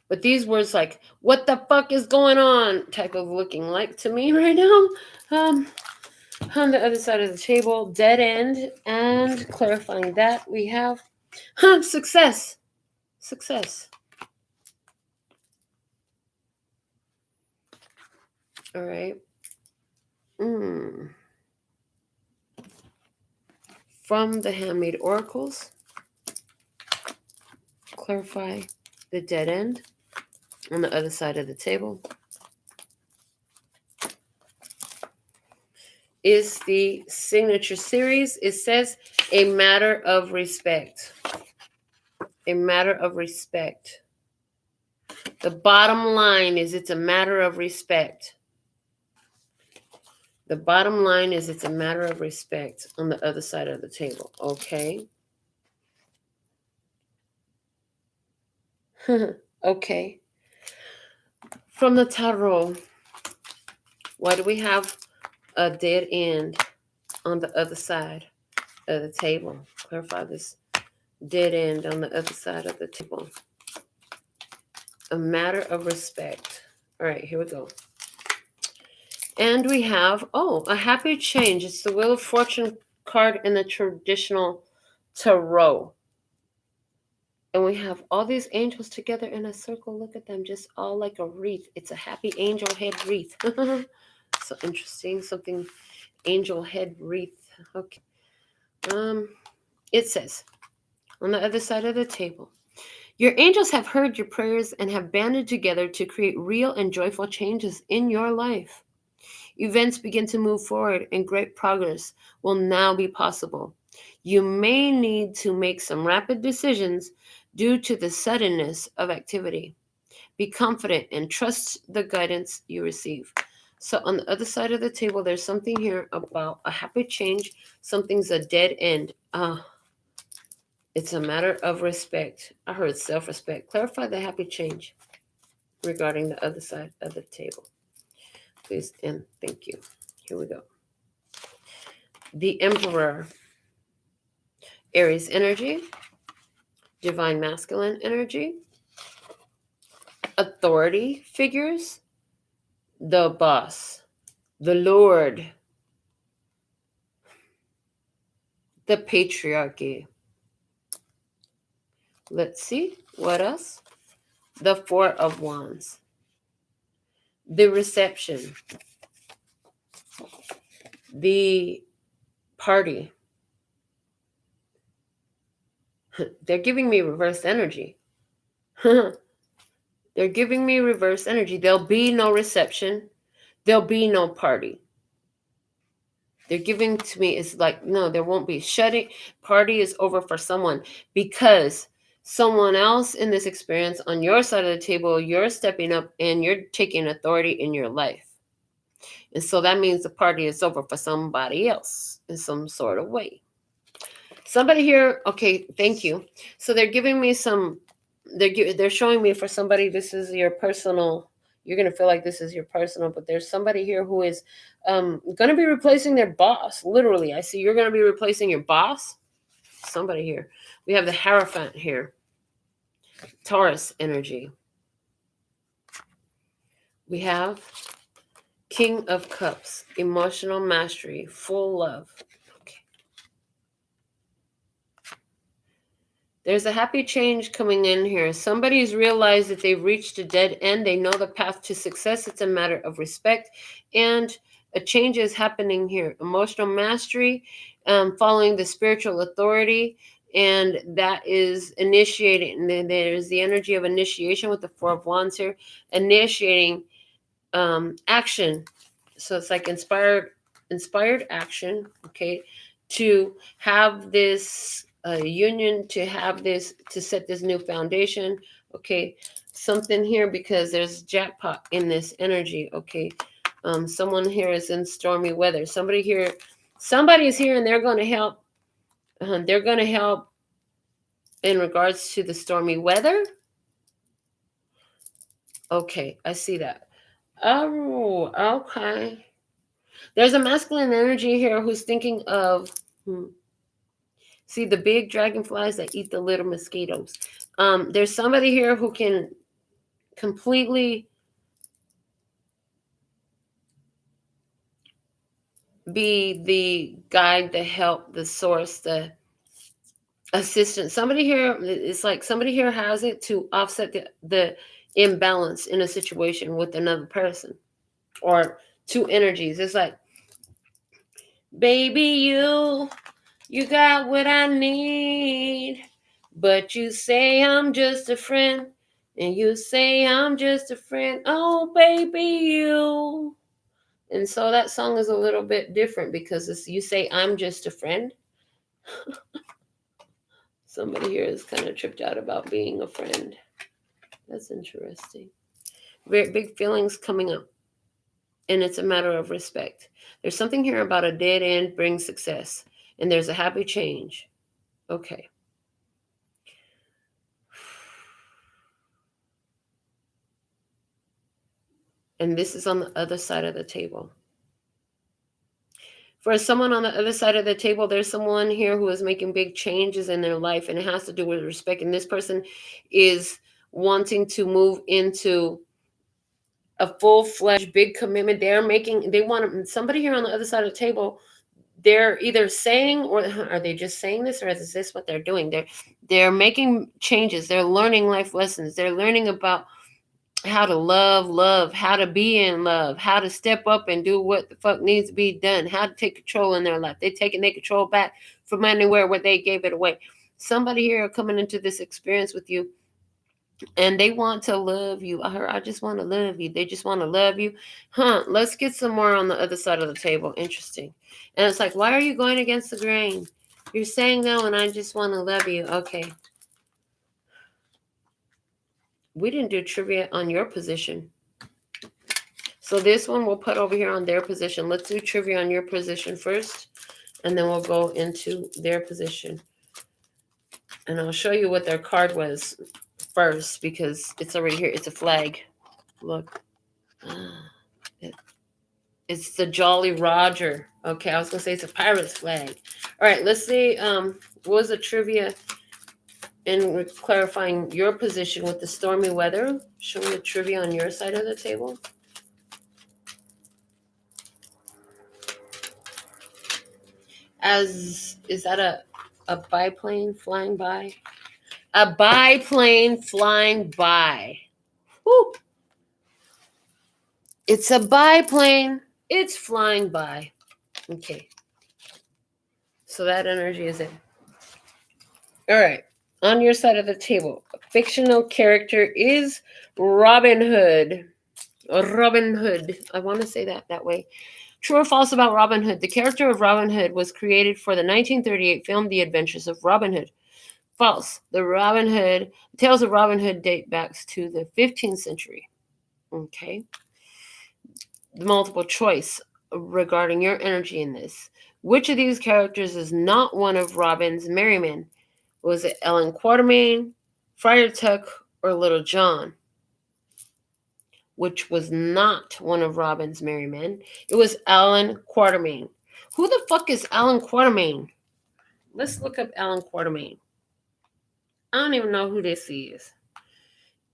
But these words like, what the fuck is going on? Type of looking like to me right now. On the other side of the table, dead end. And clarifying that, we have success. Success. All right. From the Handmade Oracles, clarify the dead end on the other side of the table. Is the signature series. It says a matter of respect. A matter of respect. The bottom line is it's a matter of respect. The bottom line is it's a matter of respect on the other side of the table. Okay. Okay. From the tarot, why do we have a dead end on the other side of the table? Clarify this dead end on the other side of the table. A matter of respect. All right, here we go. And we have, a happy change. It's the Wheel of Fortune card in the traditional tarot. And we have all these angels together in a circle. Look at them, just all like a wreath. It's a happy angel head wreath. So interesting, something angel head wreath. Okay. It says, on the other side of the table, your angels have heard your prayers and have banded together to create real and joyful changes in your life. Events begin to move forward and great progress will now be possible. You may need to make some rapid decisions due to the suddenness of activity. Be confident and trust the guidance you receive. So on the other side of the table, there's something here about a happy change. Something's a dead end. It's a matter of respect. I heard self-respect. Clarify the happy change regarding the other side of the table. Please and thank you. Here we go. The Emperor. Aries energy. Divine masculine energy. Authority figures. The boss. The Lord. The patriarchy. Let's see. What else? The Four of Wands. The reception. The party. They're giving me reverse energy. They're giving me reverse energy. There'll be no reception. There'll be no party. They're giving to me is like, no, there won't be. Party is over for someone because someone else in this experience on your side of the table, you're stepping up and you're taking authority in your life. And so that means the party is over for somebody else in some sort of way. Somebody here, okay, thank you. So they're giving me they're showing me for somebody, this is your personal, you're going to feel like this is your personal, but there's somebody here who is going to be replacing their boss. Literally, I see you're going to be replacing your boss. Somebody here. We have the Hierophant here. Taurus energy. We have King of Cups, emotional mastery, full love. Okay. There's a happy change coming in here. Somebody's realized that they've reached a dead end. They know the path to success. It's a matter of respect. And a change is happening here. Emotional mastery, following the spiritual authority. And that is initiating. And then there's the energy of initiation with the Four of Wands here. Initiating action. So it's like inspired action, okay, to have this union, to have this, to set this new foundation, okay, something here because there's jackpot in this energy, okay. Someone here is in stormy weather. Somebody is here and they're going to help. They're going to help in regards to the stormy weather. Okay, I see that. Oh, okay. There's a masculine energy here who's thinking of, see the big dragonflies that eat the little mosquitoes. There's somebody here who can completely be the guide, the help, the source, the assistant. Somebody here, it's like somebody here has it to offset the imbalance in a situation with another person or two energies. It's like Baby, you got what I need. But you say I'm just a friend. And you say I'm just a friend. Oh, baby, you. And so that song is a little bit different because you say I'm just a friend. Somebody here is kind of tripped out about being a friend. That's interesting. Very big feelings coming up. And it's a matter of respect. There's something here about a dead end brings success. And there's a happy change. Okay. And this is on the other side of the table. For someone on the other side of the table, there's someone here who is making big changes in their life, and it has to do with respect. And this person is wanting to move into a full-fledged big commitment. They want somebody here on the other side of the table. They're either saying, or are they just saying this, or is this what they're doing? They're making changes. They're learning life lessons. They're learning about how to love, how to be in love, how to step up and do what the fuck needs to be done, how to take control in their life. They're taking their control back from anywhere where they gave it away. Somebody here coming into this experience with you, and they want to love you. I just want to love you. They just want to love you. Let's get some more on the other side of the table. Interesting. And it's like, why are you going against the grain? You're saying no, and I just want to love you. Okay. We didn't do trivia on your position. So this one we'll put over here on their position. Let's do trivia on your position first, and then we'll go into their position. And I'll show you what their card was first because it's already here. It's a flag. Look. It's the Jolly Roger. Okay, I was going to say it's a pirate's flag. All right, let's see. What was the trivia in clarifying your position with the stormy weather? Show me the trivia on your side of the table. Is that a biplane flying by? A biplane flying by. Woo! It's a biplane. It's flying by. Okay. So that energy is in. All right. On your side of the table, a fictional character is Robin Hood. Robin Hood. I want to say that way. True or false about Robin Hood? The character of Robin Hood was created for the 1938 film The Adventures of Robin Hood. False. The tales of Robin Hood date back to the 15th century. Okay. The multiple choice regarding your energy in this. Which of these characters is not one of Robin's merry men? Was it Ellen Quatermain, Friar Tuck, or Little John? Which was not one of Robin's merry men. It was Ellen Quatermain. Who the fuck is Ellen Quatermain? Let's look up Ellen Quatermain. I don't even know who this is.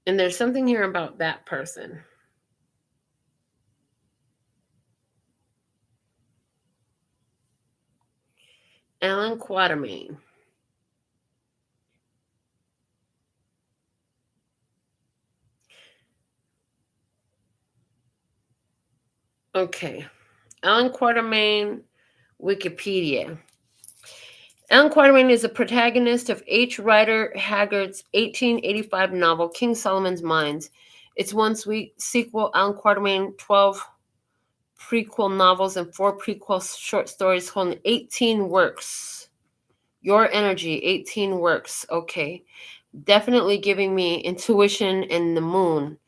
And there's something here about that person. Ellen Quatermain. Okay. Ellen Quatermain, Wikipedia. Ellen Quatermain is a protagonist of H. Rider Haggard's 1885 novel, King Solomon's Mines. Its one sequel, Ellen Quatermain, 12 prequel novels and 4 prequel short stories holding 18 works. Your energy, 18 works. Okay. Definitely giving me intuition and the moon.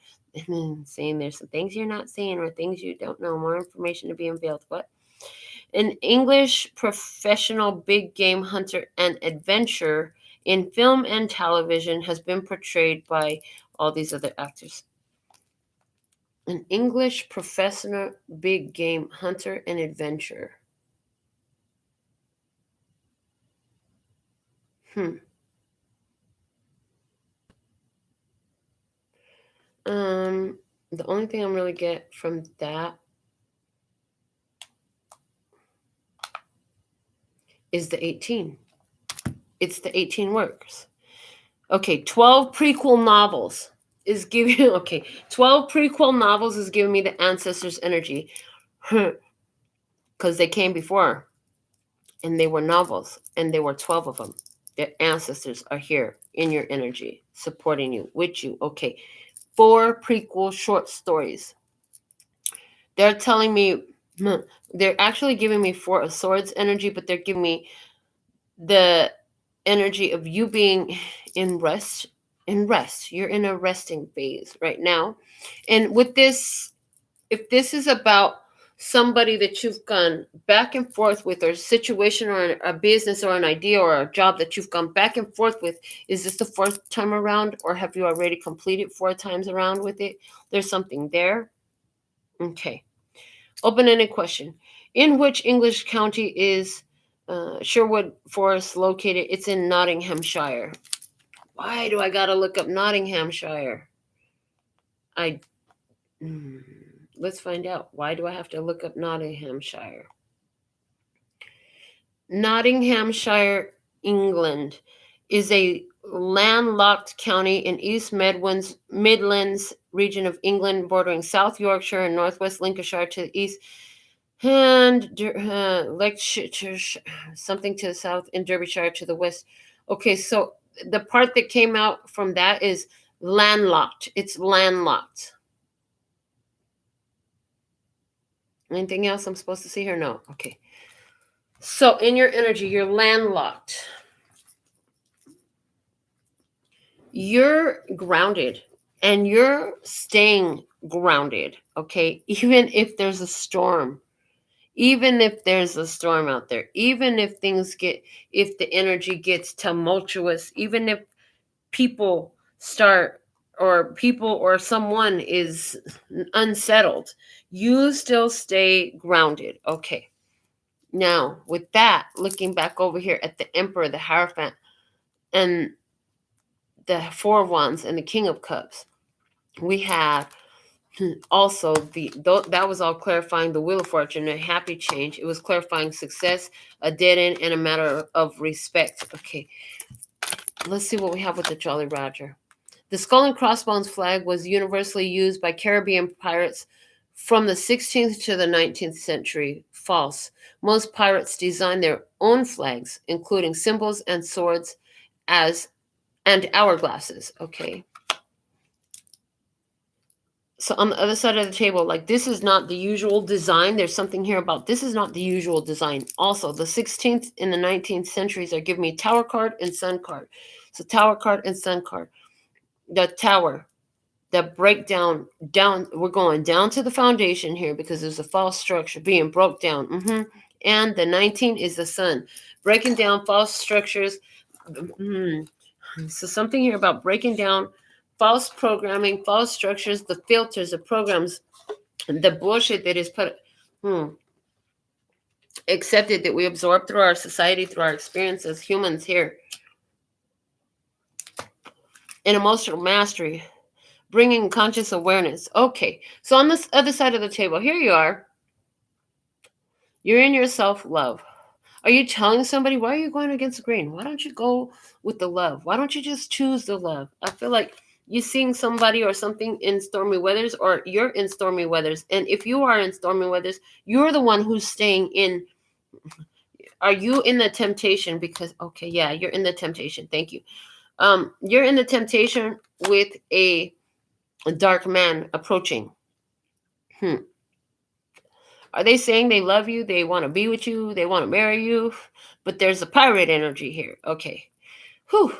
Saying there's some things you're not seeing or things you don't know. More information to be unveiled. What? An English professional big game hunter and adventurer in film and television has been portrayed by all these other actors. An English professional big game hunter and adventurer. The only thing I'm really get from that is the 18. It's the 18 works. Okay, 12 prequel novels is giving 12 prequel novels is giving me the ancestors' energy. Because they came before. And they were novels, and there were 12 of them. Their ancestors are here in your energy, supporting you, with you. Okay. 4 prequel short stories. They're telling me, they're actually giving me 4 of Swords energy, but they're giving me the energy of you being in rest. You're in a resting phase right now. And with this, if this is about somebody that you've gone back and forth with, or a situation, or a business, or an idea, or a job that you've gone back and forth with, is this the 4th time around, or have you already completed 4 times around with it? There's something there. Okay. Open-ended question. In which English county is Sherwood Forest located? It's in Nottinghamshire. Why do I gotta look up Nottinghamshire? Let's find out. Why do I have to look up Nottinghamshire? Nottinghamshire, England, is a landlocked county in East Midlands region of England, bordering South Yorkshire and Northwest Lincolnshire to the east, and Leicestershire, something to the south, and Derbyshire to the west. Okay, so the part that came out from that is landlocked. It's landlocked. Anything else I'm supposed to see here? No. Okay. So in your energy, you're landlocked. You're grounded, and you're staying grounded, okay? Even if there's a storm, out there, even if if the energy gets tumultuous, even if people or someone is unsettled, you still stay grounded, okay? Now, with that, looking back over here at the Emperor, the Hierophant, and the 4 of Wands, and the King of Cups, we have also that was all clarifying the Wheel of Fortune, a happy change. It was clarifying success, a dead end, and a matter of respect. Okay, let's see what we have with the Jolly Roger. The skull and crossbones flag was universally used by Caribbean pirates from the 16th to the 19th century. False. Most pirates designed their own flags, including symbols and swords and hourglasses. Okay. So on the other side of the table, like, this is not the usual design. There's something here about this is not the usual design. Also, the 16th and the 19th centuries are giving me Tower card and Sun card. So Tower card and Sun card. The Tower, the breakdown, we're going down to the foundation here because there's a false structure being broke down. And the 19 is the Sun, breaking down false structures. So something here about breaking down false programming, false structures, the filters, the programs, the bullshit that is accepted, that we absorb through our society, through our experience as humans here. And emotional mastery, bringing conscious awareness. Okay, so on this other side of the table, here you are. You're in your self-love. Are you telling somebody, why are you going against the grain? Why don't you go with the love? Why don't you just choose the love? I feel like you're seeing somebody or something in stormy weathers, or you're in stormy weathers. And if you are in stormy weathers, you're the one who's staying in. Are you in the temptation? Because, okay, yeah, you're in the temptation. Thank you. You're in the temptation with a dark man approaching. Are they saying they love you? They want to be with you? They want to marry you? But there's a pirate energy here. Okay. Whew.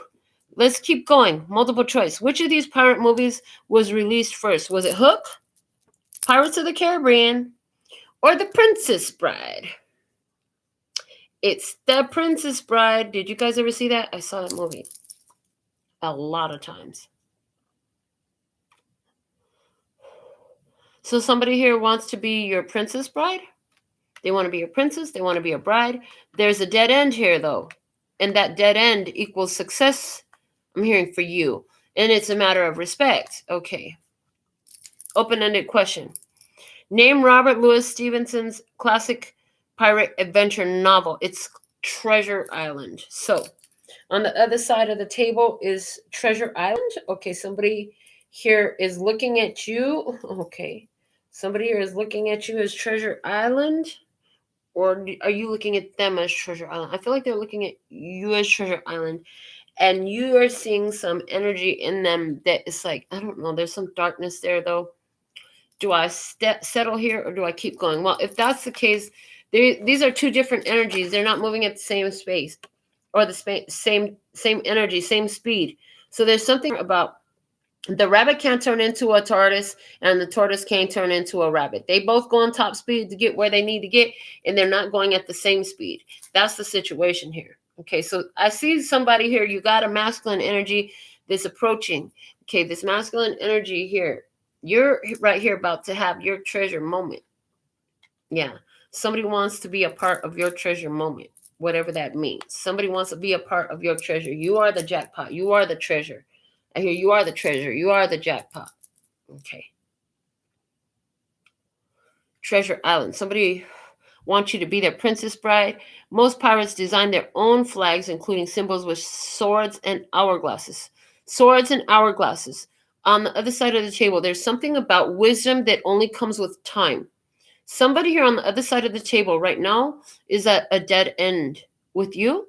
Let's keep going. Multiple choice. Which of these pirate movies was released first? Was it Hook, Pirates of the Caribbean, or The Princess Bride? It's The Princess Bride. Did you guys ever see that? I saw that movie a lot of times. So somebody here wants to be your princess bride? They want to be your princess. They want to be a bride. There's a dead end here, though. And that dead end equals success, I'm hearing, for you. And it's a matter of respect. Okay. Open-ended question. Name Robert Louis Stevenson's classic pirate adventure novel. It's Treasure Island. So, on the other side of the table is Treasure Island. Okay, somebody here is looking at you. Okay. Somebody here is looking at you as Treasure Island. Or are you looking at them as Treasure Island? I feel like they're looking at you as Treasure Island, and you are seeing some energy in them that is like, I don't know, there's some darkness there though. Do I settle here or do I keep going? Well, if that's the case, these are two different energies. They're not moving at the same space or the same energy, same speed. So there's something about the rabbit can't turn into a tortoise, and the tortoise can't turn into a rabbit. They both go on top speed to get where they need to get, and they're not going at the same speed. That's the situation here. Okay, so I see somebody here. You got a masculine energy that's approaching. Okay, this masculine energy here. You're right here about to have your treasure moment. Yeah, somebody wants to be a part of your treasure moment, whatever that means. Somebody wants to be a part of your treasure. You are the jackpot. You are the treasure. I hear you are the treasure. You are the jackpot. Okay. Treasure Island. Somebody wants you to be their princess bride. Most pirates design their own flags, including symbols with swords and hourglasses. Swords and hourglasses. On the other side of the table, there's something about wisdom that only comes with time. Somebody here on the other side of the table right now is at a dead end with you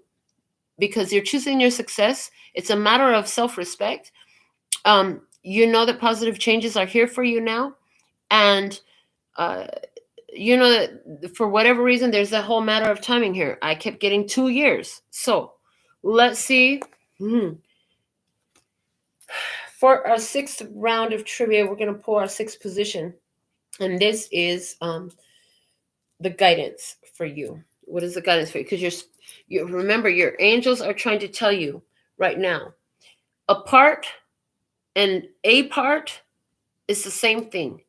because you're choosing your success. It's a matter of self-respect. You know that positive changes are here for you now, and you know that for whatever reason there's that whole matter of timing here. I kept getting 2 years, so let's see. For our 6th round of trivia, we're going to pull our 6th position, and this is the guidance for you. What is the guidance for you? Because you remember, your angels are trying to tell you right now, a part and a part is the same thing.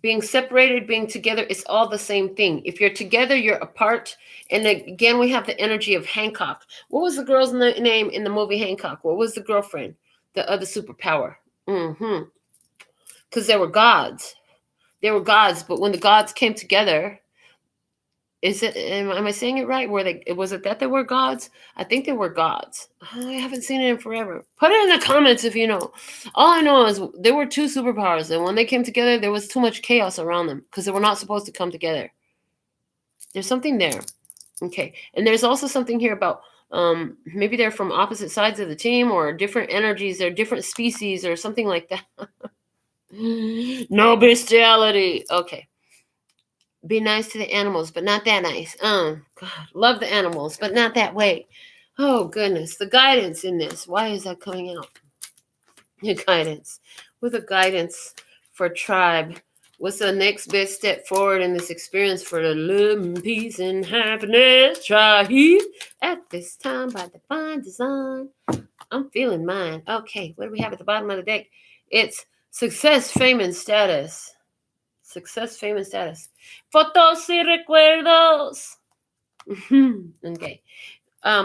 Being separated, being together, it's all the same thing. If you're together, you're apart. And again, we have the energy of Hancock. What was the girl's name in the movie Hancock? What was the girlfriend? The other superpower. Because they were gods. They were gods, but when the gods came together, am I saying it right? Was it that they were gods? I think they were gods. I haven't seen it in forever. Put it in the comments if you know. All I know is there were 2 superpowers, and when they came together, there was too much chaos around them because they were not supposed to come together. There's something there. Okay. And there's also something here about maybe they're from opposite sides of the team or different energies. They're different species or something like that. No bestiality. Okay. Be nice to the animals, but not that nice. God, love the animals, but not that way. Oh, goodness. The guidance in this. Why is that coming out? Your guidance. With a guidance for tribe. What's the next best step forward in this experience for the love and peace and happiness tribe at this time by divine design? I'm feeling mine. Okay, what do we have at the bottom of the deck? It's success, fame, and status. Success, fame, and status. Fotos y recuerdos. Okay.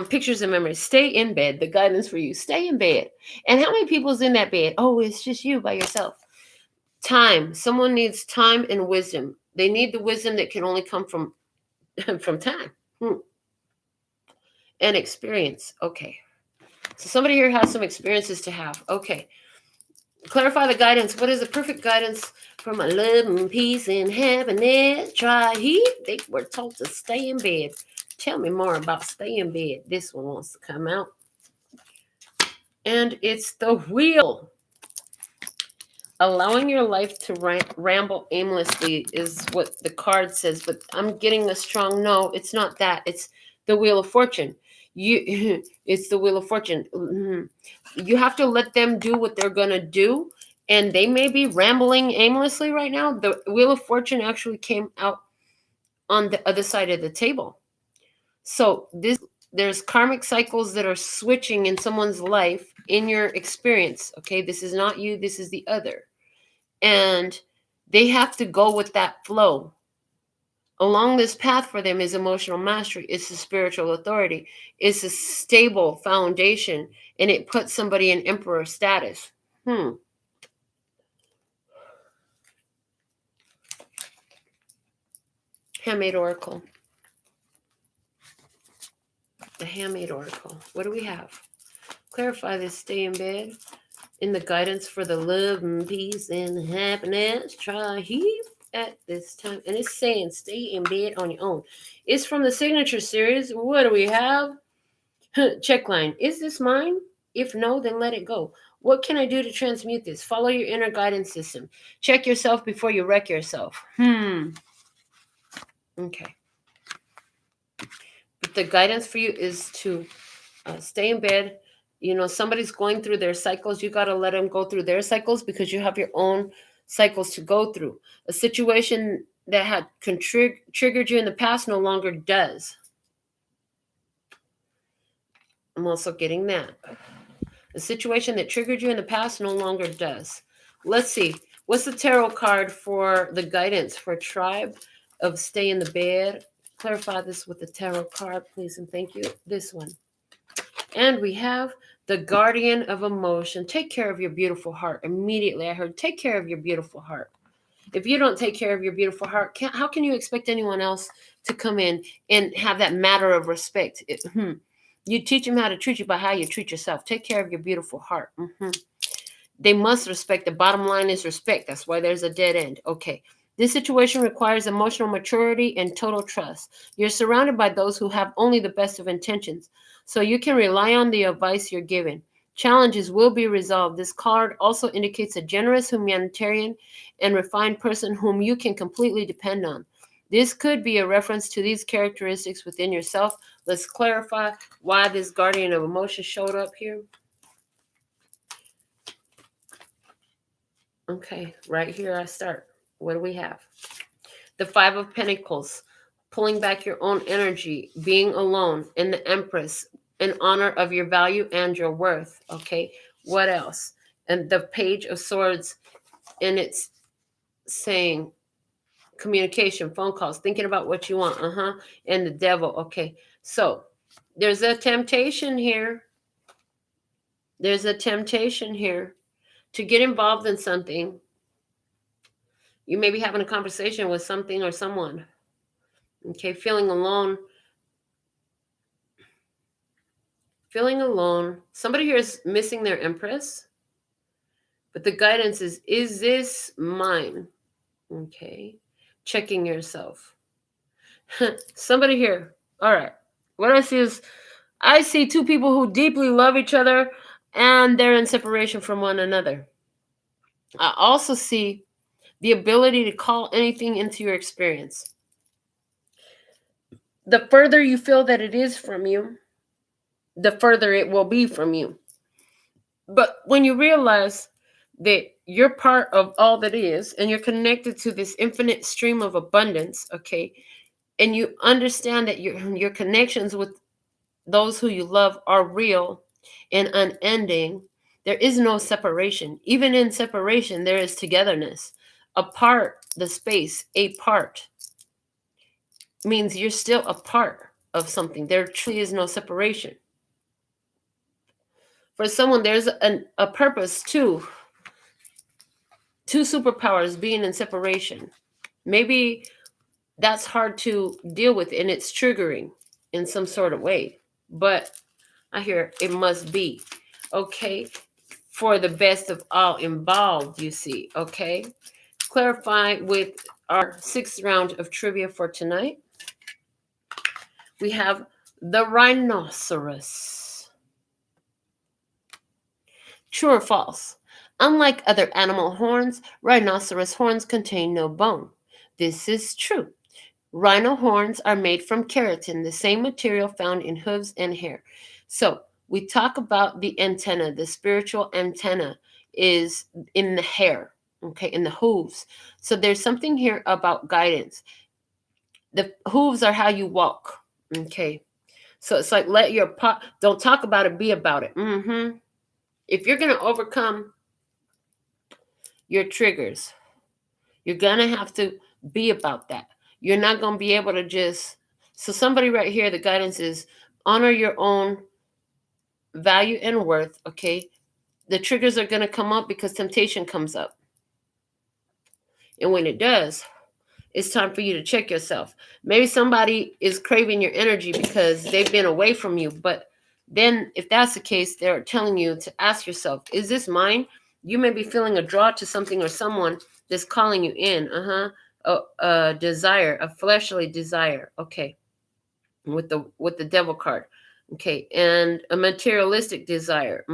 Pictures and memories. Stay in bed. The guidance for you. Stay in bed. And how many people's in that bed? Oh, it's just you by yourself. Time. Someone needs time and wisdom. They need the wisdom that can only come from time. And experience. Okay. So somebody here has some experiences to have. Okay. Clarify the guidance. What is the perfect guidance for my love and peace and happiness? Try heat. They were told to stay in bed. Tell me more about stay in bed. This one wants to come out. And it's the wheel. Allowing your life to ramble aimlessly is what the card says. But I'm getting a strong no. It's not that. It's the Wheel of Fortune. It's the Wheel of Fortune. You have to let them do what they're going to do. And they may be rambling aimlessly right now. The Wheel of Fortune actually came out on the other side of the table. So there's karmic cycles that are switching in someone's life in your experience. Okay, this is not you. This is the other. And they have to go with that flow. Along this path for them is emotional mastery. It's a spiritual authority. It's a stable foundation. And it puts somebody in emperor status. Handmade Oracle. The Handmade Oracle. What do we have? Clarify this. Stay in bed. In the guidance for the love and peace and happiness. Try here. at this time. And it's saying stay in bed on your own. It's from the signature series. What do we have? Checkline. Is this mine? If no, then let it go. What can I do to transmute this? Follow your inner guidance system. Check yourself before you wreck yourself. Okay. But the guidance for you is to stay in bed. You know, somebody's going through their cycles. You got to let them go through their cycles because you have your own cycles to go through. A situation that had triggered you in the past no longer does. I'm also getting that. A situation that triggered you in the past no longer does. Let's see. What's the tarot card for the guidance for tribe of stay in the bed? Clarify this with the tarot card, please, and thank you. This one. And we have the guardian of emotion. Take care of your beautiful heart. Immediately I heard, take care of your beautiful heart. If you don't take care of your beautiful heart, how can you expect anyone else to come in and have that matter of respect? You teach them how to treat you by how you treat yourself. Take care of your beautiful heart. They must respect. The bottom line is respect. That's why there's a dead end. Okay. This situation requires emotional maturity and total trust. You're surrounded by those who have only the best of intentions, so you can rely on the advice you're given. Challenges will be resolved. This card also indicates a generous, humanitarian, and refined person whom you can completely depend on. This could be a reference to these characteristics within yourself. Let's clarify why this guardian of emotion showed up here. Okay, right here I start. What do we have? The Five of Pentacles, pulling back your own energy, being alone, and the Empress, in honor of your value and your worth. Okay, what else? And the Page of Swords, and it's saying communication, phone calls, thinking about what you want. And the Devil. Okay, so there's a temptation here. There's a temptation here to get involved in something. You may be having a conversation with something or someone. Okay, feeling alone. Feeling alone. Somebody here is missing their Empress. But the guidance is this mine? Okay. Checking yourself. Somebody here. All right. What I see is, I see two people who deeply love each other and they're in separation from one another. I also see the ability to call anything into your experience. The further you feel that it is from you, the further it will be from you. But when you realize that you're part of all that is and you're connected to this infinite stream of abundance, okay, and you understand that your connections with those who you love are real and unending, there is no separation. Even in separation, there is togetherness. Apart, the space, a part, means you're still a part of something. There truly is no separation. For someone, there's a purpose too. Two superpowers being in separation. Maybe that's hard to deal with and it's triggering in some sort of way. But I hear it must be. Okay. For the best of all involved, you see. Okay. Clarify with our 6th round of trivia for tonight. We have the rhinoceros. True or false? Unlike other animal horns, rhinoceros horns contain no bone. This is true. Rhino horns are made from keratin, the same material found in hooves and hair. So we talk about the antenna. The spiritual antenna is in the hair, okay, in the hooves. So there's something here about guidance. The hooves are how you walk, okay. So it's like let your don't talk about it, be about it. If you're going to overcome your triggers, you're going to have to be about that. You're not going to be able to just... So somebody right here, the guidance is honor your own value and worth, okay? The triggers are going to come up because temptation comes up. And when it does, it's time for you to check yourself. Maybe somebody is craving your energy because they've been away from you. But then if that's the case, they're telling you to ask yourself, is this mine? You may be feeling a draw to something or someone that's calling you in. a desire, a fleshly desire. Okay. With the devil card. Okay. And a materialistic desire.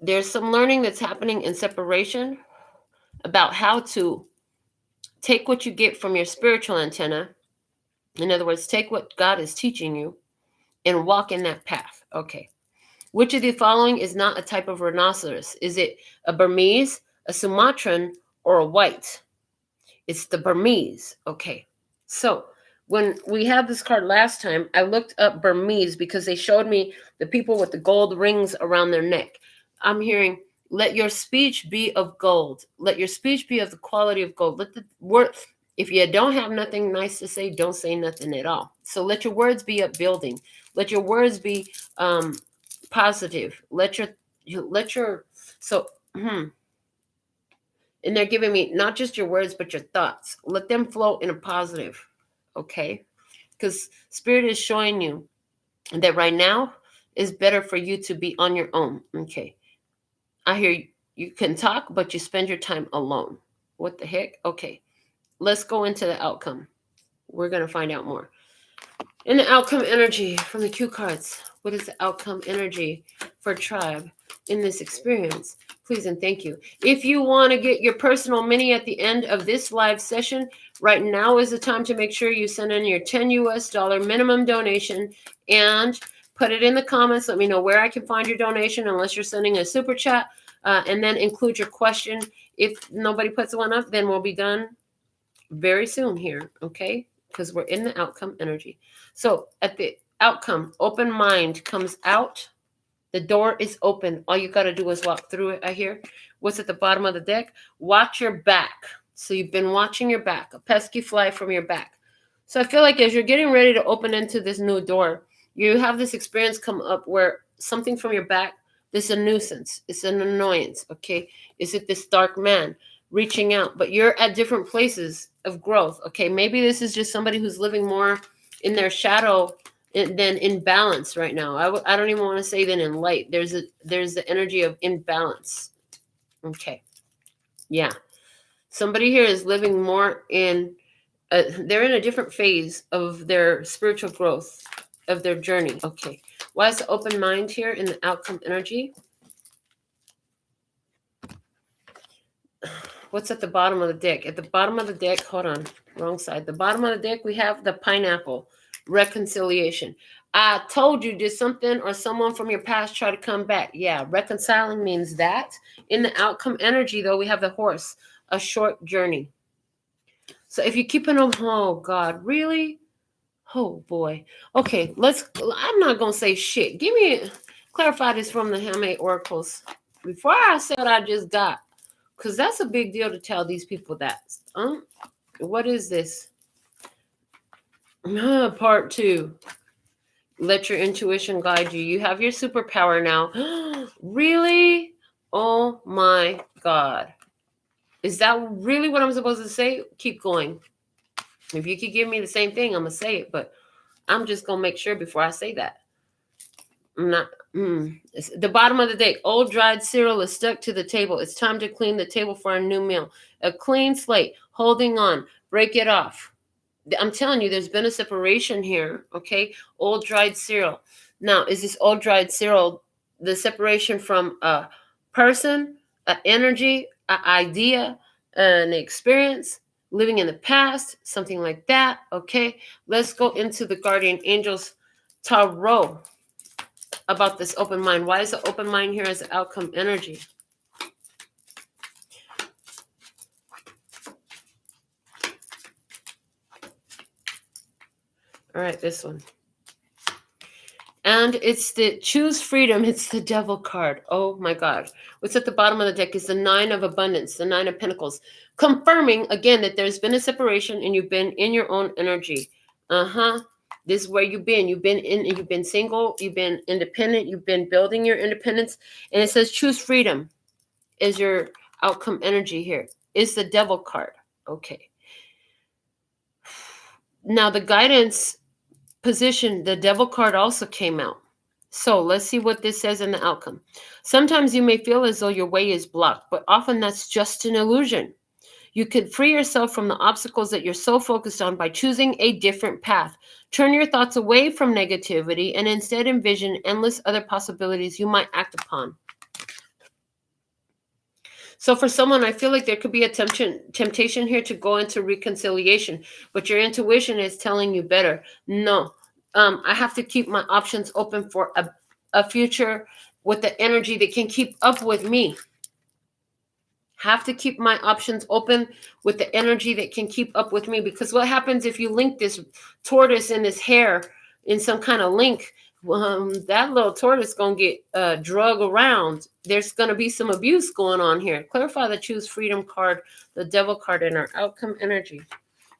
There's some learning that's happening in separation about how to take what you get from your spiritual antenna. In other words, take what God is teaching you and walk in that path. Okay. Which of the following is not a type of rhinoceros? Is it a Burmese, a Sumatran, or a white? It's the Burmese. Okay. So when we had this card last time, I looked up Burmese because they showed me the people with the gold rings around their neck. I'm hearing, let your speech be of gold. Let your speech be of the quality of gold. Let the word, if you don't have nothing nice to say, don't say nothing at all. So let your words be upbuilding. Let your words be positive. And they're giving me not just your words, but your thoughts. Let them flow in a positive, okay? Because Spirit is showing you that right now is better for you to be on your own, okay? I hear you can talk, but you spend your time alone. What the heck? Okay, let's go into the outcome. We're going to find out more. In the outcome energy from the cue cards, what is the outcome energy for tribe in this experience? Please and thank you. If you want to get your personal mini at the end of this live session, right now is the time to make sure you send in your $10 US minimum donation and put it in the comments. Let me know where I can find your donation, unless you're sending a super chat, and then include your question. If nobody puts one up, then we'll be done very soon here, okay? Because we're in the outcome energy. So at the outcome, open mind comes out. The door is open. All you got to do is walk through it, I hear. What's at the bottom of the deck? Watch your back. So you've been watching your back, a pesky fly from your back. So I feel like as you're getting ready to open into this new door, you have this experience come up where something from your back, this is a nuisance. It's an annoyance, okay? Is it this dark man reaching out? But you're at different places of growth, okay? Maybe this is just somebody who's living more in their shadow than in balance right now. I don't even want to say than in light. There's the energy of imbalance. Okay. Yeah. Somebody here is living more in, they're in a different phase of their spiritual growth, of their journey. Okay. Why is the open mind here in the outcome energy? What's at the bottom of the deck? At the bottom of the deck, hold on, wrong side. The bottom of the deck, we have the pineapple, reconciliation. I told you, did something or someone from your past try to come back? Yeah, reconciling means that. In the outcome energy, though, we have the horse, a short journey. So if you keep an oh God, really? Oh boy. Okay, I'm not gonna say shit. Clarify this from the Handmade Oracles before I say what I just got. Because that's a big deal to tell these people that. What is this? Part 2. Let your intuition guide you. You have your superpower now. Really? Oh my God. Is that really what I'm supposed to say? Keep going. If you could give me the same thing, I'm going to say it. But I'm just going to make sure before I say that. I'm not. The bottom of the deck. Old dried cereal is stuck to the table. It's time to clean the table for a new meal. A clean slate. Holding on. Break it off. I'm telling you, there's been a separation here. Okay. Old dried cereal. Now, is this old dried cereal the separation from a person, an energy, an idea, an experience, living in the past, something like that? Okay. Let's go into the Guardian Angels Tarot about this open mind. Why is the open mind here as an outcome energy? All right, this one. And it's the choose freedom. It's the devil card. Oh my God. What's at the bottom of the deck is the 9 of abundance, the 9 of pentacles, confirming again that there's been a separation and you've been in your own energy. This is where you've been. You've been single, you've been independent, you've been building your independence. And it says choose freedom is your outcome energy here. Is the devil card. Okay. Now the guidance position, the devil card also came out. So let's see what this says in the outcome. Sometimes you may feel as though your way is blocked, but often that's just an illusion. You could free yourself from the obstacles that you're so focused on by choosing a different path. Turn your thoughts away from negativity and instead envision endless other possibilities you might act upon. So for someone, I feel like there could be a temptation here to go into reconciliation, but your intuition is telling you better. No, I have to keep my options open for a future with the energy that can keep up with me. Have to keep my options open with the energy that can keep up with me, because what happens if you link this tortoise and this hare in some kind of link? That little tortoise gonna get drug around. There's gonna be some abuse going on here. Clarify the choose freedom card, the devil card in our outcome energy.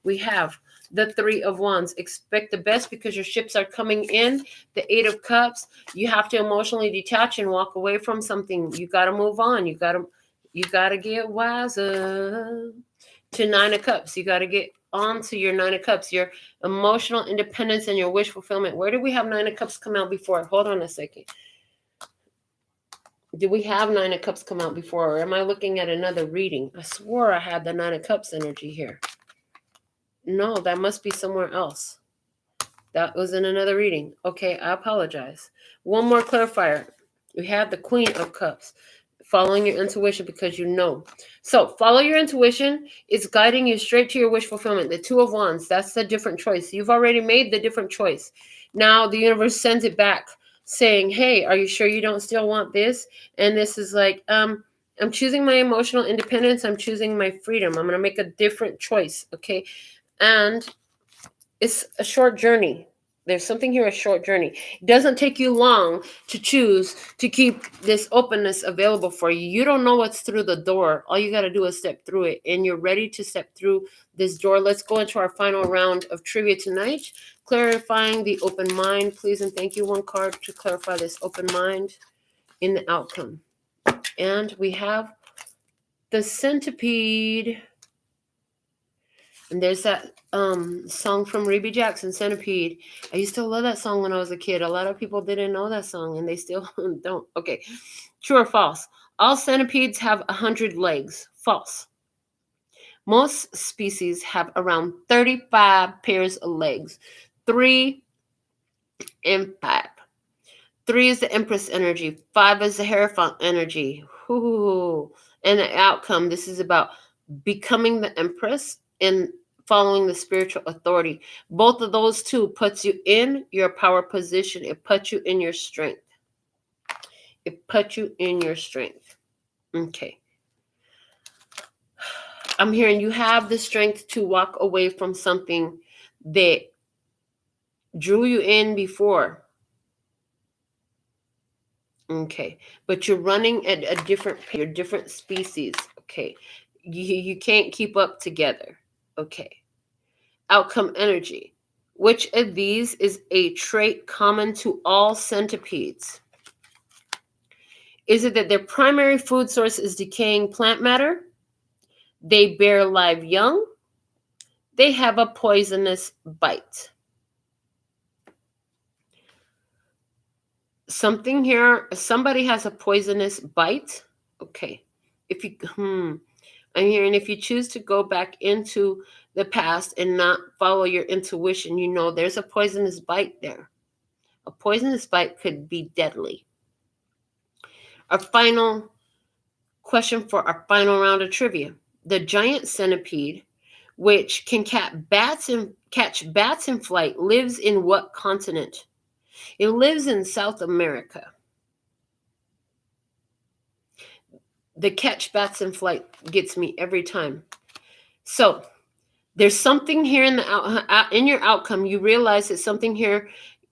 We have the 3 of Wands. Expect the best because your ships are coming in. The 8 of Cups. You have to emotionally detach and walk away from something. You got to move on. You got to get wiser. To 9 of Cups. You got to get on to your 9 of Cups. Your emotional independence and your wish fulfillment. Where did we have 9 of Cups come out before? Hold on a second. Did we have 9 of Cups come out before? Or am I looking at another reading? I swore I had the 9 of Cups energy here. No, that must be somewhere else. That was in another reading. Okay, I apologize. One more clarifier. We have the Queen of Cups. Following your intuition because you know. So follow your intuition. It's guiding you straight to your wish fulfillment. The 2 of Wands, that's the different choice. You've already made the different choice. Now the universe sends it back saying, hey, are you sure you don't still want this? And this is like, I'm choosing my emotional independence. I'm choosing my freedom. I'm going to make a different choice. Okay. And it's a short journey. There's something here, a short journey. It doesn't take you long to choose to keep this openness available for you. You don't know what's through the door. All you got to do is step through it, and you're ready to step through this door. Let's go into our final round of trivia tonight. Clarifying the open mind. Please and thank you. One card to clarify this open mind in the outcome. And we have the centipede. And there's that song from Ruby Jackson, Centipede. I used to love that song when I was a kid. A lot of people didn't know that song, and they still don't. Okay, true or false? All centipedes have 100 legs. False. Most species have around 35 pairs of legs. 3 and 5. 3 is the Empress energy. 5 is the Hierophant energy. Ooh. And the outcome, this is about becoming the Empress and following the spiritual authority. Both of those two puts you in your power position. It puts you in your strength. It puts you in your strength. Okay. I'm hearing you have the strength to walk away from something that drew you in before. Okay. But you're running at a different species. Okay. You can't keep up together. Okay. Outcome energy. Which of these is a trait common to all centipedes? Is it that their primary food source is decaying plant matter? They bear live young? They have a poisonous bite. Something here, somebody has a poisonous bite. Okay. If you, I'm hearing if you choose to go back into the past and not follow your intuition, you know there's a poisonous bite there. A poisonous bite could be deadly. Our final question for our final round of trivia. The giant centipede, which can catch bats in flight, lives in what continent? It lives in South America. The catch bats in flight gets me every time. So there's something here in your outcome. You realize that something here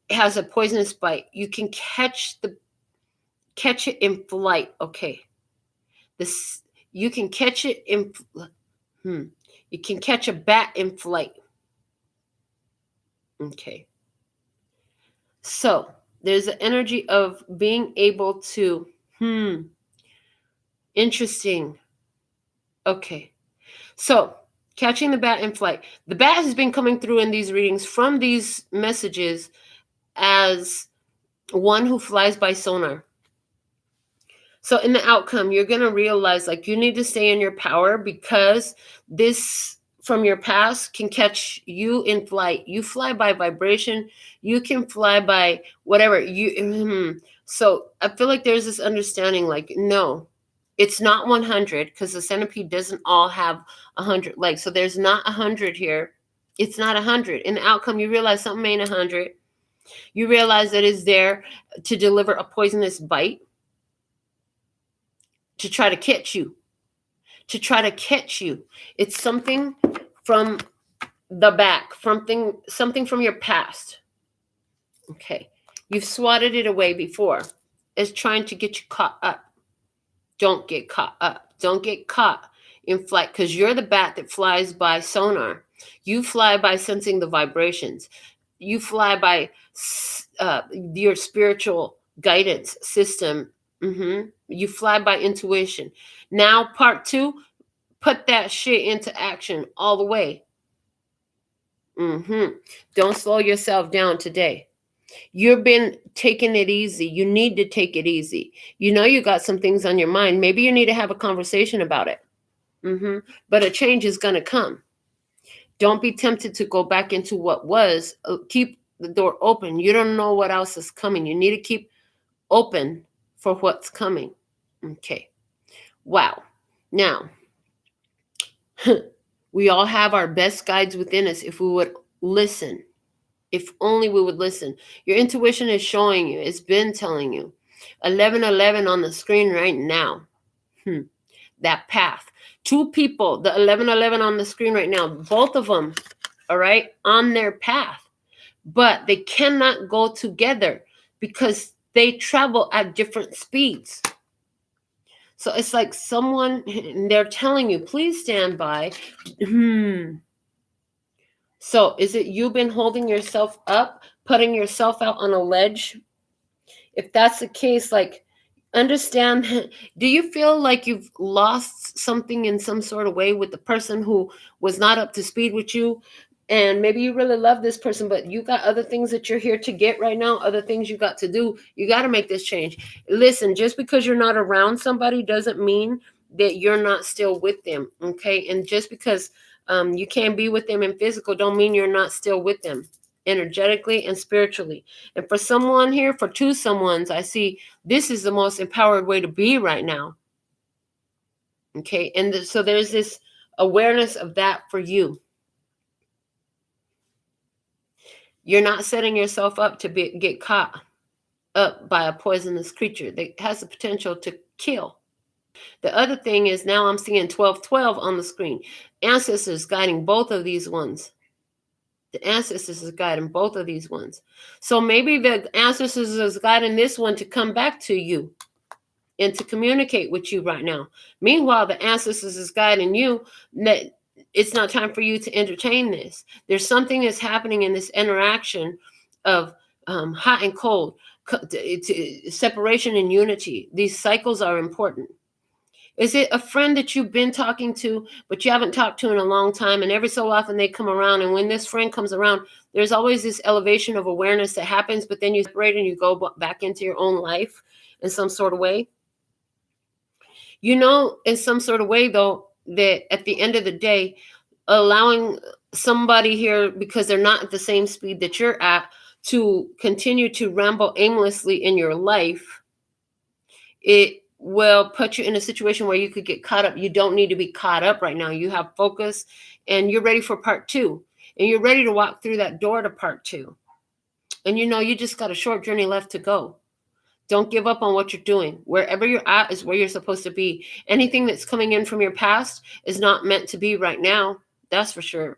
has a poisonous bite. You can catch it in flight. Okay. You can catch it in. You can catch a bat in flight. Okay. So there's an energy of being able to. Interesting. Okay. So catching the bat in flight. The bat has been coming through in these readings from these messages as one who flies by sonar. So in the outcome, you're going to realize like you need to stay in your power, because this from your past can catch you in flight. You fly by vibration. You can fly by whatever you. So I feel like there's this understanding like, no, it's not 100, because the centipede doesn't all have 100 legs. So there's not 100 here. It's not 100. In the outcome, you realize something ain't 100. You realize that it's there to deliver a poisonous bite, to try to catch you, It's something from the back, something from your past. Okay. You've swatted it away before. It's trying to get you caught up. Don't get caught up. Don't get caught in flight, because you're the bat that flies by sonar. You fly by sensing the vibrations. You fly by your spiritual guidance system. You fly by intuition. Now, part 2, put that shit into action all the way. Don't slow yourself down today. You've been taking it easy. You need to take it easy. You know you got some things on your mind. Maybe you need to have a conversation about it. But a change is going to come. Don't be tempted to go back into what was. Keep the door open. You don't know what else is coming. You need to keep open for what's coming. Okay. Wow. Now, we all have our best guides within us if we would listen. If only we would listen. Your intuition is showing you. It's been telling you. 1111 on the screen right now. That path. 2 people, the 1111 on the screen right now, both of them, all right, on their path. But they cannot go together because they travel at different speeds. So it's like someone, they're telling you, please stand by. So is it you've been holding yourself up, putting yourself out on a ledge? If that's the case, like, understand, do you feel like you've lost something in some sort of way with the person who was not up to speed with you? And maybe you really love this person, but you got other things that you're here to get right now, other things you got to do. You got to make this change. Listen, just because you're not around somebody doesn't mean that you're not still with them, okay? And just because you can't be with them in physical don't mean you're not still with them energetically and spiritually. And for someone here, for 2 someones, I see this is the most empowered way to be right now. Okay, and so there's this awareness of that for you. You're not setting yourself up to get caught up by a poisonous creature that has the potential to kill. The other thing is, now I'm seeing 1212 on the screen. Ancestors guiding both of these ones. The ancestors is guiding both of these ones. So maybe the ancestors is guiding this one to come back to you and to communicate with you right now. Meanwhile, the ancestors is guiding you that it's not time for you to entertain this. There's something that's happening in this interaction of hot and cold, separation and unity. These cycles are important. Is it a friend that you've been talking to, but you haven't talked to in a long time, and every so often they come around, and when this friend comes around, there's always this elevation of awareness that happens, but then you separate and you go back into your own life in some sort of way? You know, in some sort of way, though, that at the end of the day, allowing somebody here, because they're not at the same speed that you're at, to continue to ramble aimlessly in your life, it will put you in a situation where you could get caught up. You don't need to be caught up right now. You have focus and you're ready for part 2. And you're ready to walk through that door to part 2. And you know, you just got a short journey left to go. Don't give up on what you're doing. Wherever you're at is where you're supposed to be. Anything that's coming in from your past is not meant to be right now. That's for sure.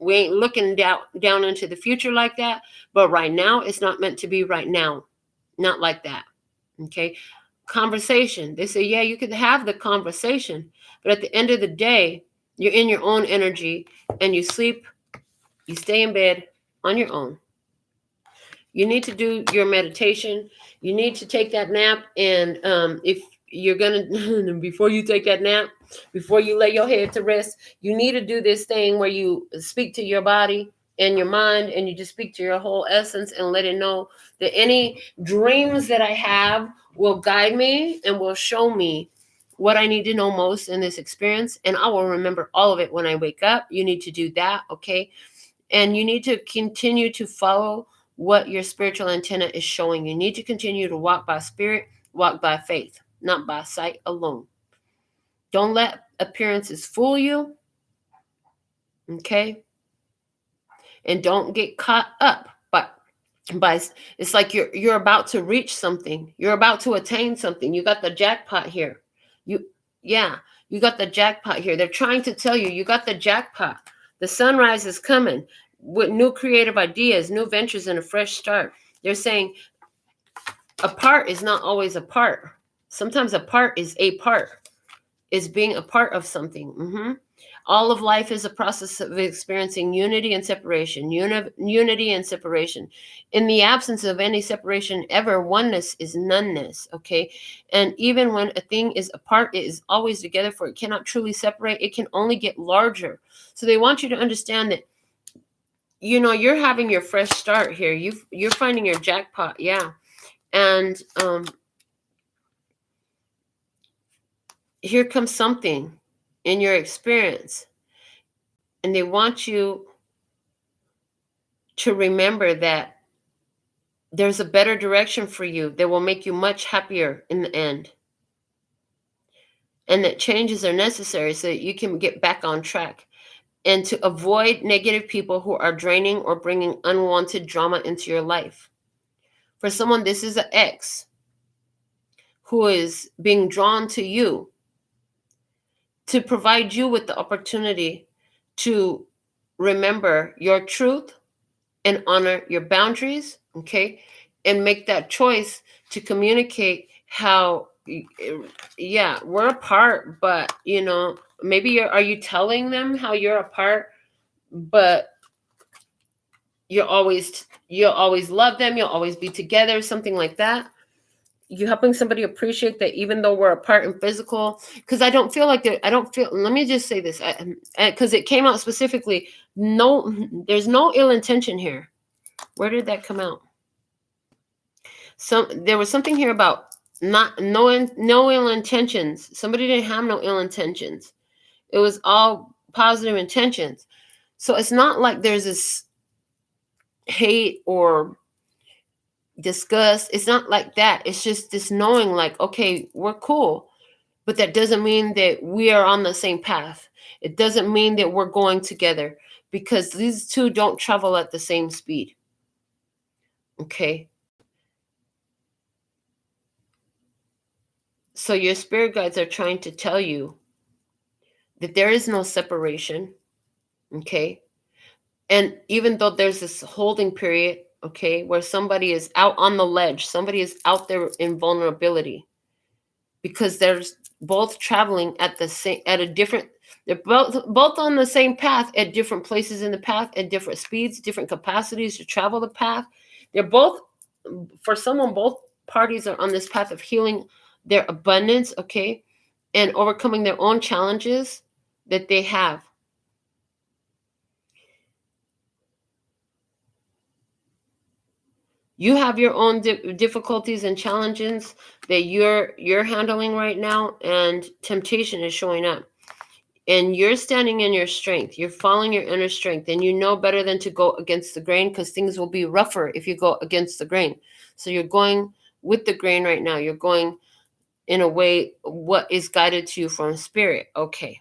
We ain't looking down into the future like that. But right now, it's not meant to be right now. Not like that. Okay. Conversation. They say, yeah, you could have the conversation. But at the end of the day, you're in your own energy and you sleep. You stay in bed on your own. You need to do your meditation. You need to take that nap. And if you're going to, before you take that nap, before you lay your head to rest, you need to do this thing where you speak to your body in your mind, and you just speak to your whole essence and let it know that any dreams that I have will guide me and will show me what I need to know most in this experience, and I will remember all of it when I wake up. You need to do that, okay? And you need to continue to follow what your spiritual antenna is showing. You need to continue to walk by spirit, walk by faith, not by sight alone. Don't let appearances fool you, okay? And don't get caught up by it's like you're about to reach something. You're about to attain something. You got the jackpot here. You got the jackpot here. They're trying to tell you, you got the jackpot. The sunrise is coming with new creative ideas, new ventures, and a fresh start. They're saying a part is not always a part. Sometimes a part is a part, is being a part of something. All of life is a process of experiencing unity and separation, unity and separation. In the absence of any separation ever, oneness is noneness, okay? And even when a thing is apart, it is always together, for it cannot truly separate. It can only get larger. So they want you to understand that, you're having your fresh start here. You're finding your jackpot, yeah. And here comes something in your experience, and they want you to remember that there's a better direction for you that will make you much happier in the end, and that changes are necessary so that you can get back on track, and to avoid negative people who are draining or bringing unwanted drama into your life. For someone, this is an ex who is being drawn to you to provide you with the opportunity to remember your truth and honor your boundaries, okay? And make that choice to communicate how, we're apart, but, maybe are you telling them how you're apart, but you'll always love them, you'll always be together, something like that. You helping somebody appreciate that even though we're apart in physical, because I don't feel, let me just say this, because it came out specifically, there's no ill intention here. Where did that come out? There was something here about no ill intentions. Somebody didn't have no ill intentions. It was all positive intentions. So it's not like there's this hate or disgust. It's not like that. It's just this knowing, like, okay, we're cool, but that doesn't mean that we are on the same path. It doesn't mean that we're going together, because these two don't travel at the same speed. Okay. So your spirit guides are trying to tell you that there is no separation. Okay. And even though there's this holding period, okay, where somebody is out on the ledge, somebody is out there in vulnerability, because there's both traveling at a different, they're both on the same path at different places in the path, at different speeds, different capacities to travel the path. They're both, for someone, both parties are on this path of healing their abundance, okay, and overcoming their own challenges that they have. You have your own difficulties and challenges that you're handling right now, and temptation is showing up. And you're standing in your strength. You're following your inner strength, and you know better than to go against the grain, because things will be rougher if you go against the grain. So you're going with the grain right now. You're going in a way what is guided to you from spirit. Okay.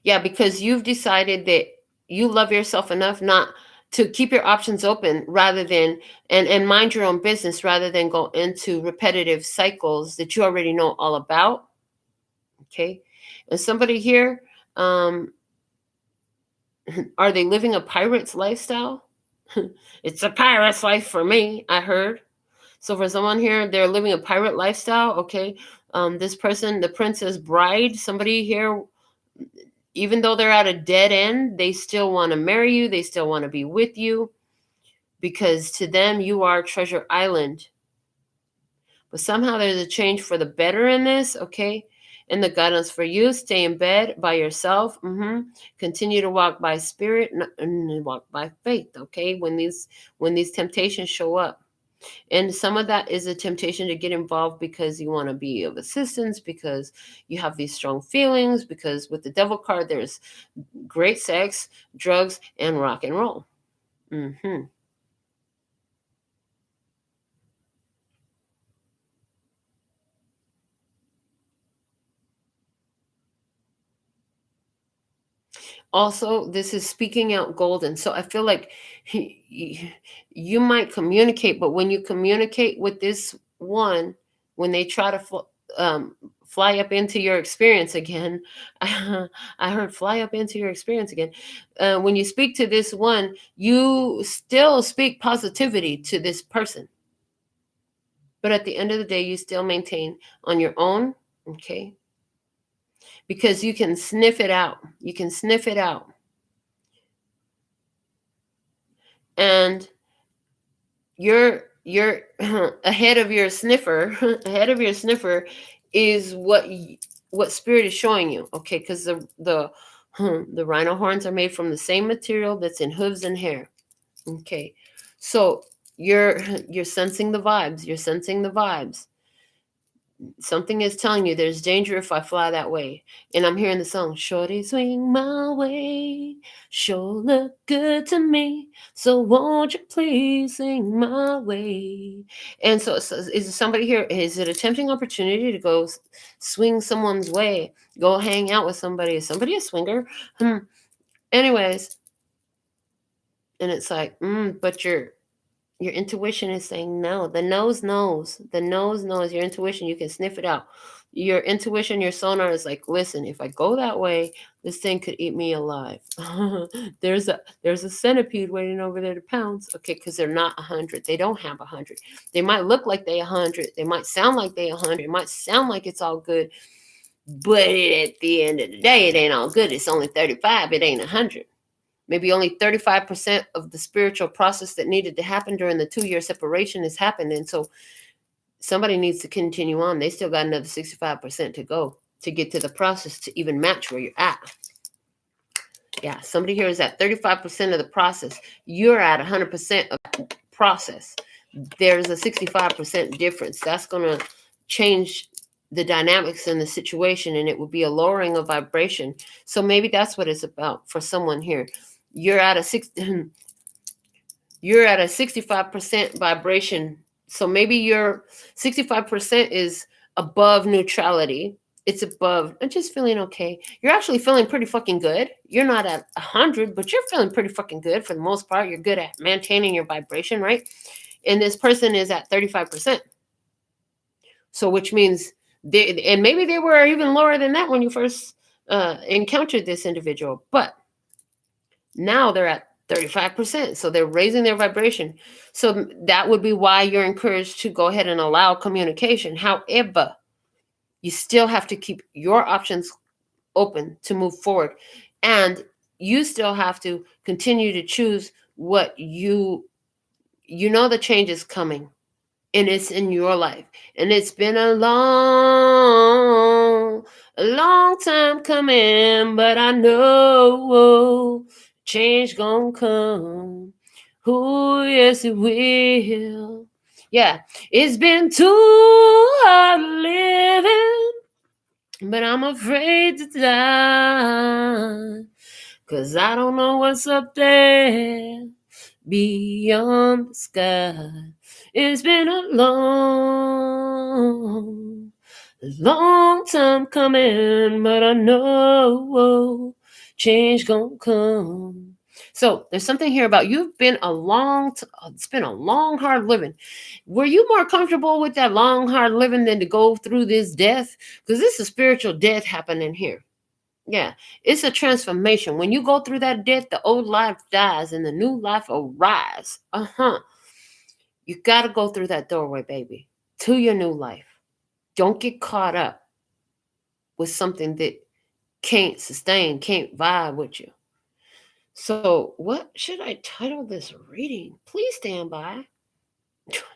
Yeah, because you've decided that you love yourself enough not to keep your options open, rather than and mind your own business, rather than go into repetitive cycles that you already know all about. Okay. And somebody here, are they living a pirate's lifestyle? It's a pirate's life for me, I heard. So for someone here, they're living a pirate lifestyle. Okay. This person, the Princess Bride, somebody here, even though they're at a dead end, they still want to marry you. They still want to be with you, because to them, you are Treasure Island. But somehow there's a change for the better in this, okay? And the guidance for you: stay in bed by yourself. Continue to walk by spirit and walk by faith. Okay, when these temptations show up. And some of that is a temptation to get involved because you want to be of assistance, because you have these strong feelings, because with the devil card, there's great sex, drugs, and rock and roll. Also, this is speaking out golden. So I feel like you might communicate, but when you communicate with this one, when they try to fly up into your experience again, I heard fly up into your experience again. When you speak to this one, you still speak positivity to this person. But at the end of the day, you still maintain on your own, okay? Because you can sniff it out. You can sniff it out. And you're ahead of your sniffer. Ahead of your sniffer is what spirit is showing you, okay? Because the rhino horns are made from the same material that's in hooves and hair, okay? So you're sensing the vibes. You're sensing the vibes. Something is telling you there's danger if I fly that way. And I'm hearing the song, shorty swing my way, sure look good to me, so won't you please swing my way. And so is somebody here, is it a tempting opportunity to go swing someone's way, go hang out with somebody? Is somebody a swinger? Anyways, and it's like, but your intuition is saying no. The nose knows. The nose knows. Your intuition, you can sniff it out. Your intuition, your sonar is like, listen, if I go that way, this thing could eat me alive. There's a centipede waiting over there to pounce. Okay, because they're not 100. They don't have 100. They might look like they 100. They might sound like they 100. It might sound like it's all good. But at the end of the day, it ain't all good. It's only 35. It ain't 100. Maybe only 35% of the spiritual process that needed to happen during the 2-year separation has happened. And so somebody needs to continue on. They still got another 65% to go to get to the process to even match where you're at. Yeah, somebody here is at 35% of the process. You're at 100% of the process. There's a 65% difference. That's going to change the dynamics in the situation, and it will be a lowering of vibration. So maybe that's what it's about for someone here. You're at a 65% vibration. So maybe your 65% is above neutrality. It's above, I'm just feeling okay. You're actually feeling pretty fucking good. You're not at 100, but you're feeling pretty fucking good for the most part. You're good at maintaining your vibration, right? And this person is at 35%. So which means and maybe they were even lower than that when you first encountered this individual, but now they're at 35%. So they're raising their vibration. So that would be why you're encouraged to go ahead and allow communication. However, you still have to keep your options open to move forward. And you still have to continue to choose what you know the change is coming. And it's in your life. And it's been a long time coming, but I know change gonna come. Oh, yes, it will. Yeah, it's been too hard living, but I'm afraid to die, 'cause I don't know what's up there beyond the sky. It's been a long time coming, but I know change gonna come. So there's something here about it's been a long, hard living. Were you more comfortable with that long, hard living than to go through this death? Because this is spiritual death happening here. Yeah, it's a transformation. When you go through that death, the old life dies and the new life arises. You got to go through that doorway, baby, to your new life. Don't get caught up with something that can't sustain, can't vibe with you. So what should I title this reading? Please stand by.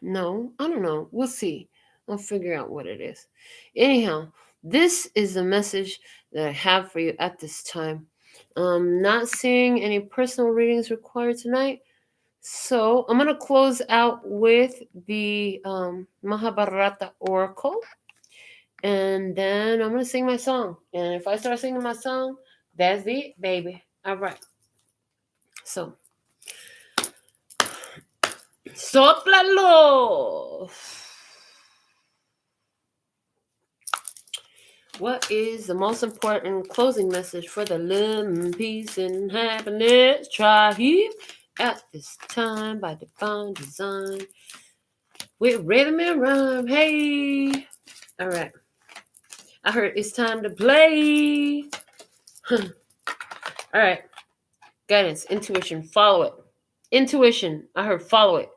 No, I don't know. We'll see. I'll figure out what it is. Anyhow, This is the message that I have for you at this time. Not seeing any personal readings required tonight. So I'm going to close out with the Mahabharata Oracle. And then I'm going to sing my song. And if I start singing my song, that's it, baby. All right. So, soplalo. What is the most important closing message for the love, peace, and happiness tribe at this time by divine design with rhythm and rhyme? Hey, all right. I heard it's time to play. All right, guidance, intuition, follow it. Intuition, I heard follow it.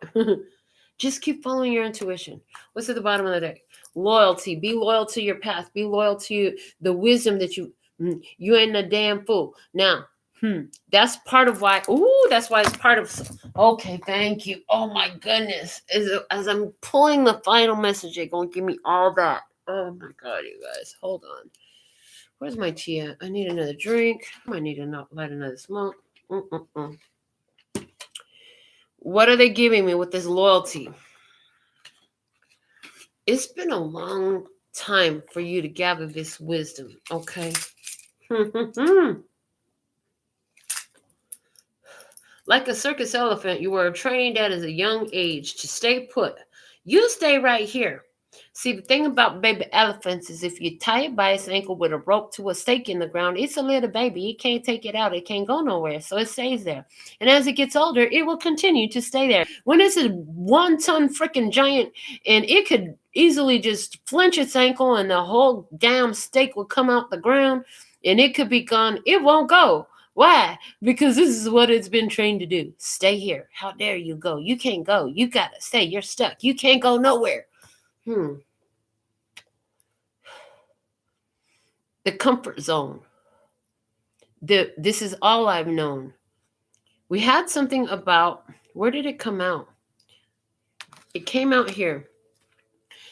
Just keep following your intuition. What's at the bottom of the deck? Loyalty. Be loyal to your path. Be loyal to the wisdom that you ain't a damn fool. Now, that's part of why. That's why it's part of. Okay, thank you. Oh my goodness. As I'm pulling the final message, it's gonna give me all that. Oh my God, you guys. Hold on. Where's my tea at? I need another drink. I might need to light another smoke. What are they giving me with this loyalty? It's been a long time for you to gather this wisdom, okay? Like a circus elephant, you were trained at a young age to stay put. You stay right here. See, the thing about baby elephants is if you tie it by its ankle with a rope to a stake in the ground, it's a little baby. It can't take it out. It can't go nowhere. So it stays there. And as it gets older, it will continue to stay there. When it's a 1-ton freaking giant and it could easily just flinch its ankle and the whole damn stake will come out the ground and it could be gone, it won't go. Why? Because this is what it's been trained to do. Stay here. How dare you go? You can't go. You got to stay. You're stuck. You can't go nowhere. The comfort zone. This is all I've known. We had something about, where did it come out? It came out here.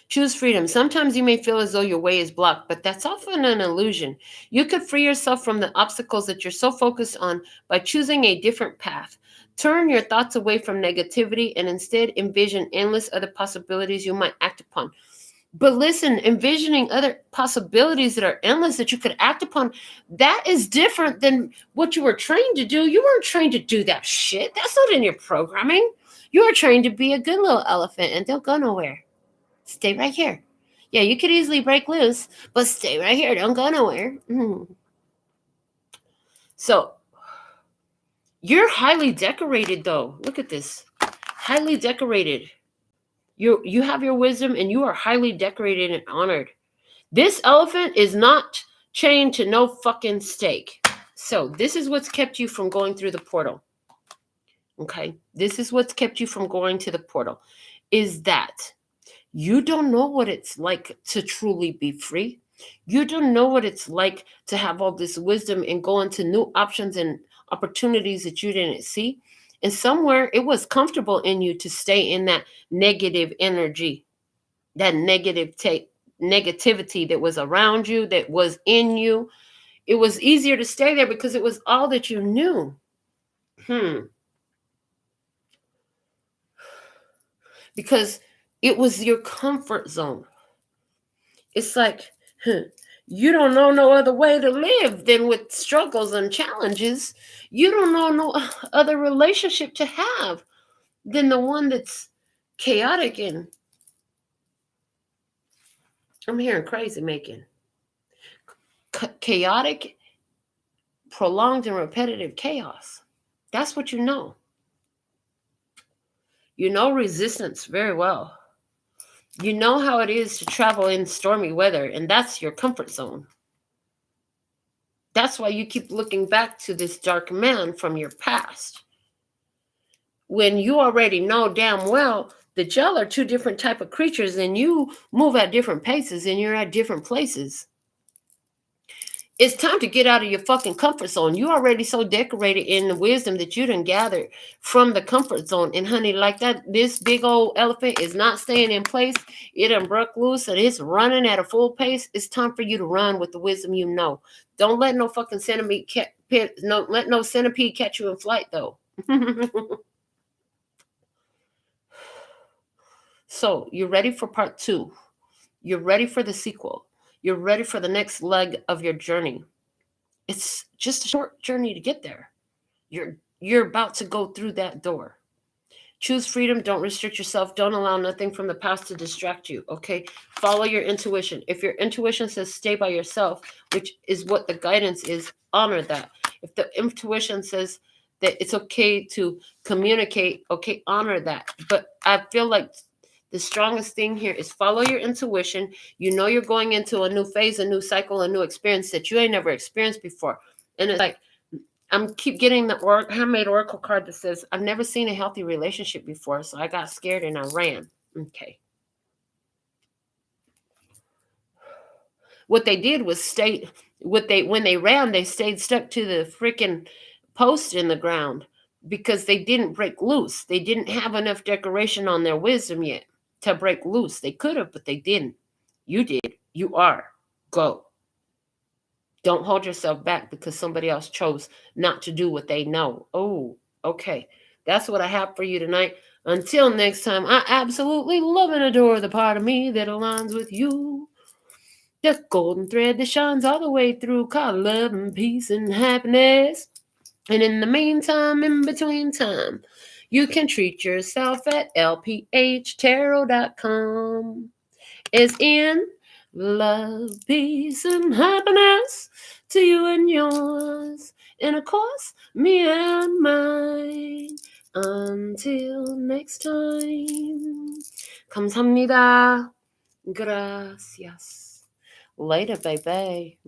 Choose freedom. Sometimes you may feel as though your way is blocked, but that's often an illusion. You could free yourself from the obstacles that you're so focused on by choosing a different path. Turn your thoughts away from negativity and instead envision endless other possibilities you might act upon. But listen, envisioning other possibilities that are endless that you could act upon, that is different than what you were trained to do. You weren't trained to do that shit. That's not in your programming. You were trained to be a good little elephant and don't go nowhere. Stay right here. Yeah, you could easily break loose, but stay right here. Don't go nowhere. So, you're highly decorated, though. Look at this. Highly decorated. You have your wisdom and you are highly decorated and honored. This elephant is not chained to no fucking stake. So this is what's kept you from going through the portal. Okay? This is what's kept you from going to the portal. Is that you don't know what it's like to truly be free. You don't know what it's like to have all this wisdom and go into new options and opportunities that you didn't see. And somewhere it was comfortable in you to stay in that negative energy, that negativity that was around you, that was in you. It was easier to stay there because it was all that you knew. Because it was your comfort zone. It's like, you don't know no other way to live than with struggles and challenges. You don't know no other relationship to have than the one that's chaotic and I'm hearing crazy making. Chaotic, prolonged, and repetitive chaos. That's what you know. You know resistance very well. You know how it is to travel in stormy weather, and that's your comfort zone. That's why you keep looking back to this dark man from your past. When you already know damn well that y'all are two different type of creatures and you move at different paces and you're at different places. It's time to get out of your fucking comfort zone. You already so decorated in the wisdom that you done gathered from the comfort zone. And honey, like that, this big old elephant is not staying in place. It done broke loose and it's running at a full pace. It's time for you to run with the wisdom you know. Don't let no fucking centipede let no centipede catch you in flight though. So you're ready for part 2. You're ready for the sequel. You're ready for the next leg of your journey. It's just a short journey to get there. You're about to go through that door. Choose freedom. Don't restrict yourself. Don't allow nothing from the past to distract you. Okay? Follow your intuition. If your intuition says stay by yourself, which is what the guidance is, honor that. If the intuition says that it's okay to communicate, okay, honor that. But I feel like the strongest thing here is follow your intuition. You know you're going into a new phase, a new cycle, a new experience that you ain't never experienced before. And it's like, I'm keep getting the handmade oracle card that says, I've never seen a healthy relationship before, so I got scared and I ran. Okay. What they did was when they ran, they stayed stuck to the freaking post in the ground because they didn't break loose. They didn't have enough decoration on their wisdom yet to break loose. They could have, but they didn't. You did. You are. Go. Don't hold yourself back because somebody else chose not to do what they know. Oh, okay. That's what I have for you tonight. Until next time, I absolutely love and adore the part of me that aligns with you. The golden thread that shines all the way through, called love and peace and happiness. And in the meantime, in between time, you can treat yourself at LPHtarot.com. Is in love, peace, and happiness to you and yours. And of course, me and mine. Until next time. 감사합니다. Gracias. Later, baby.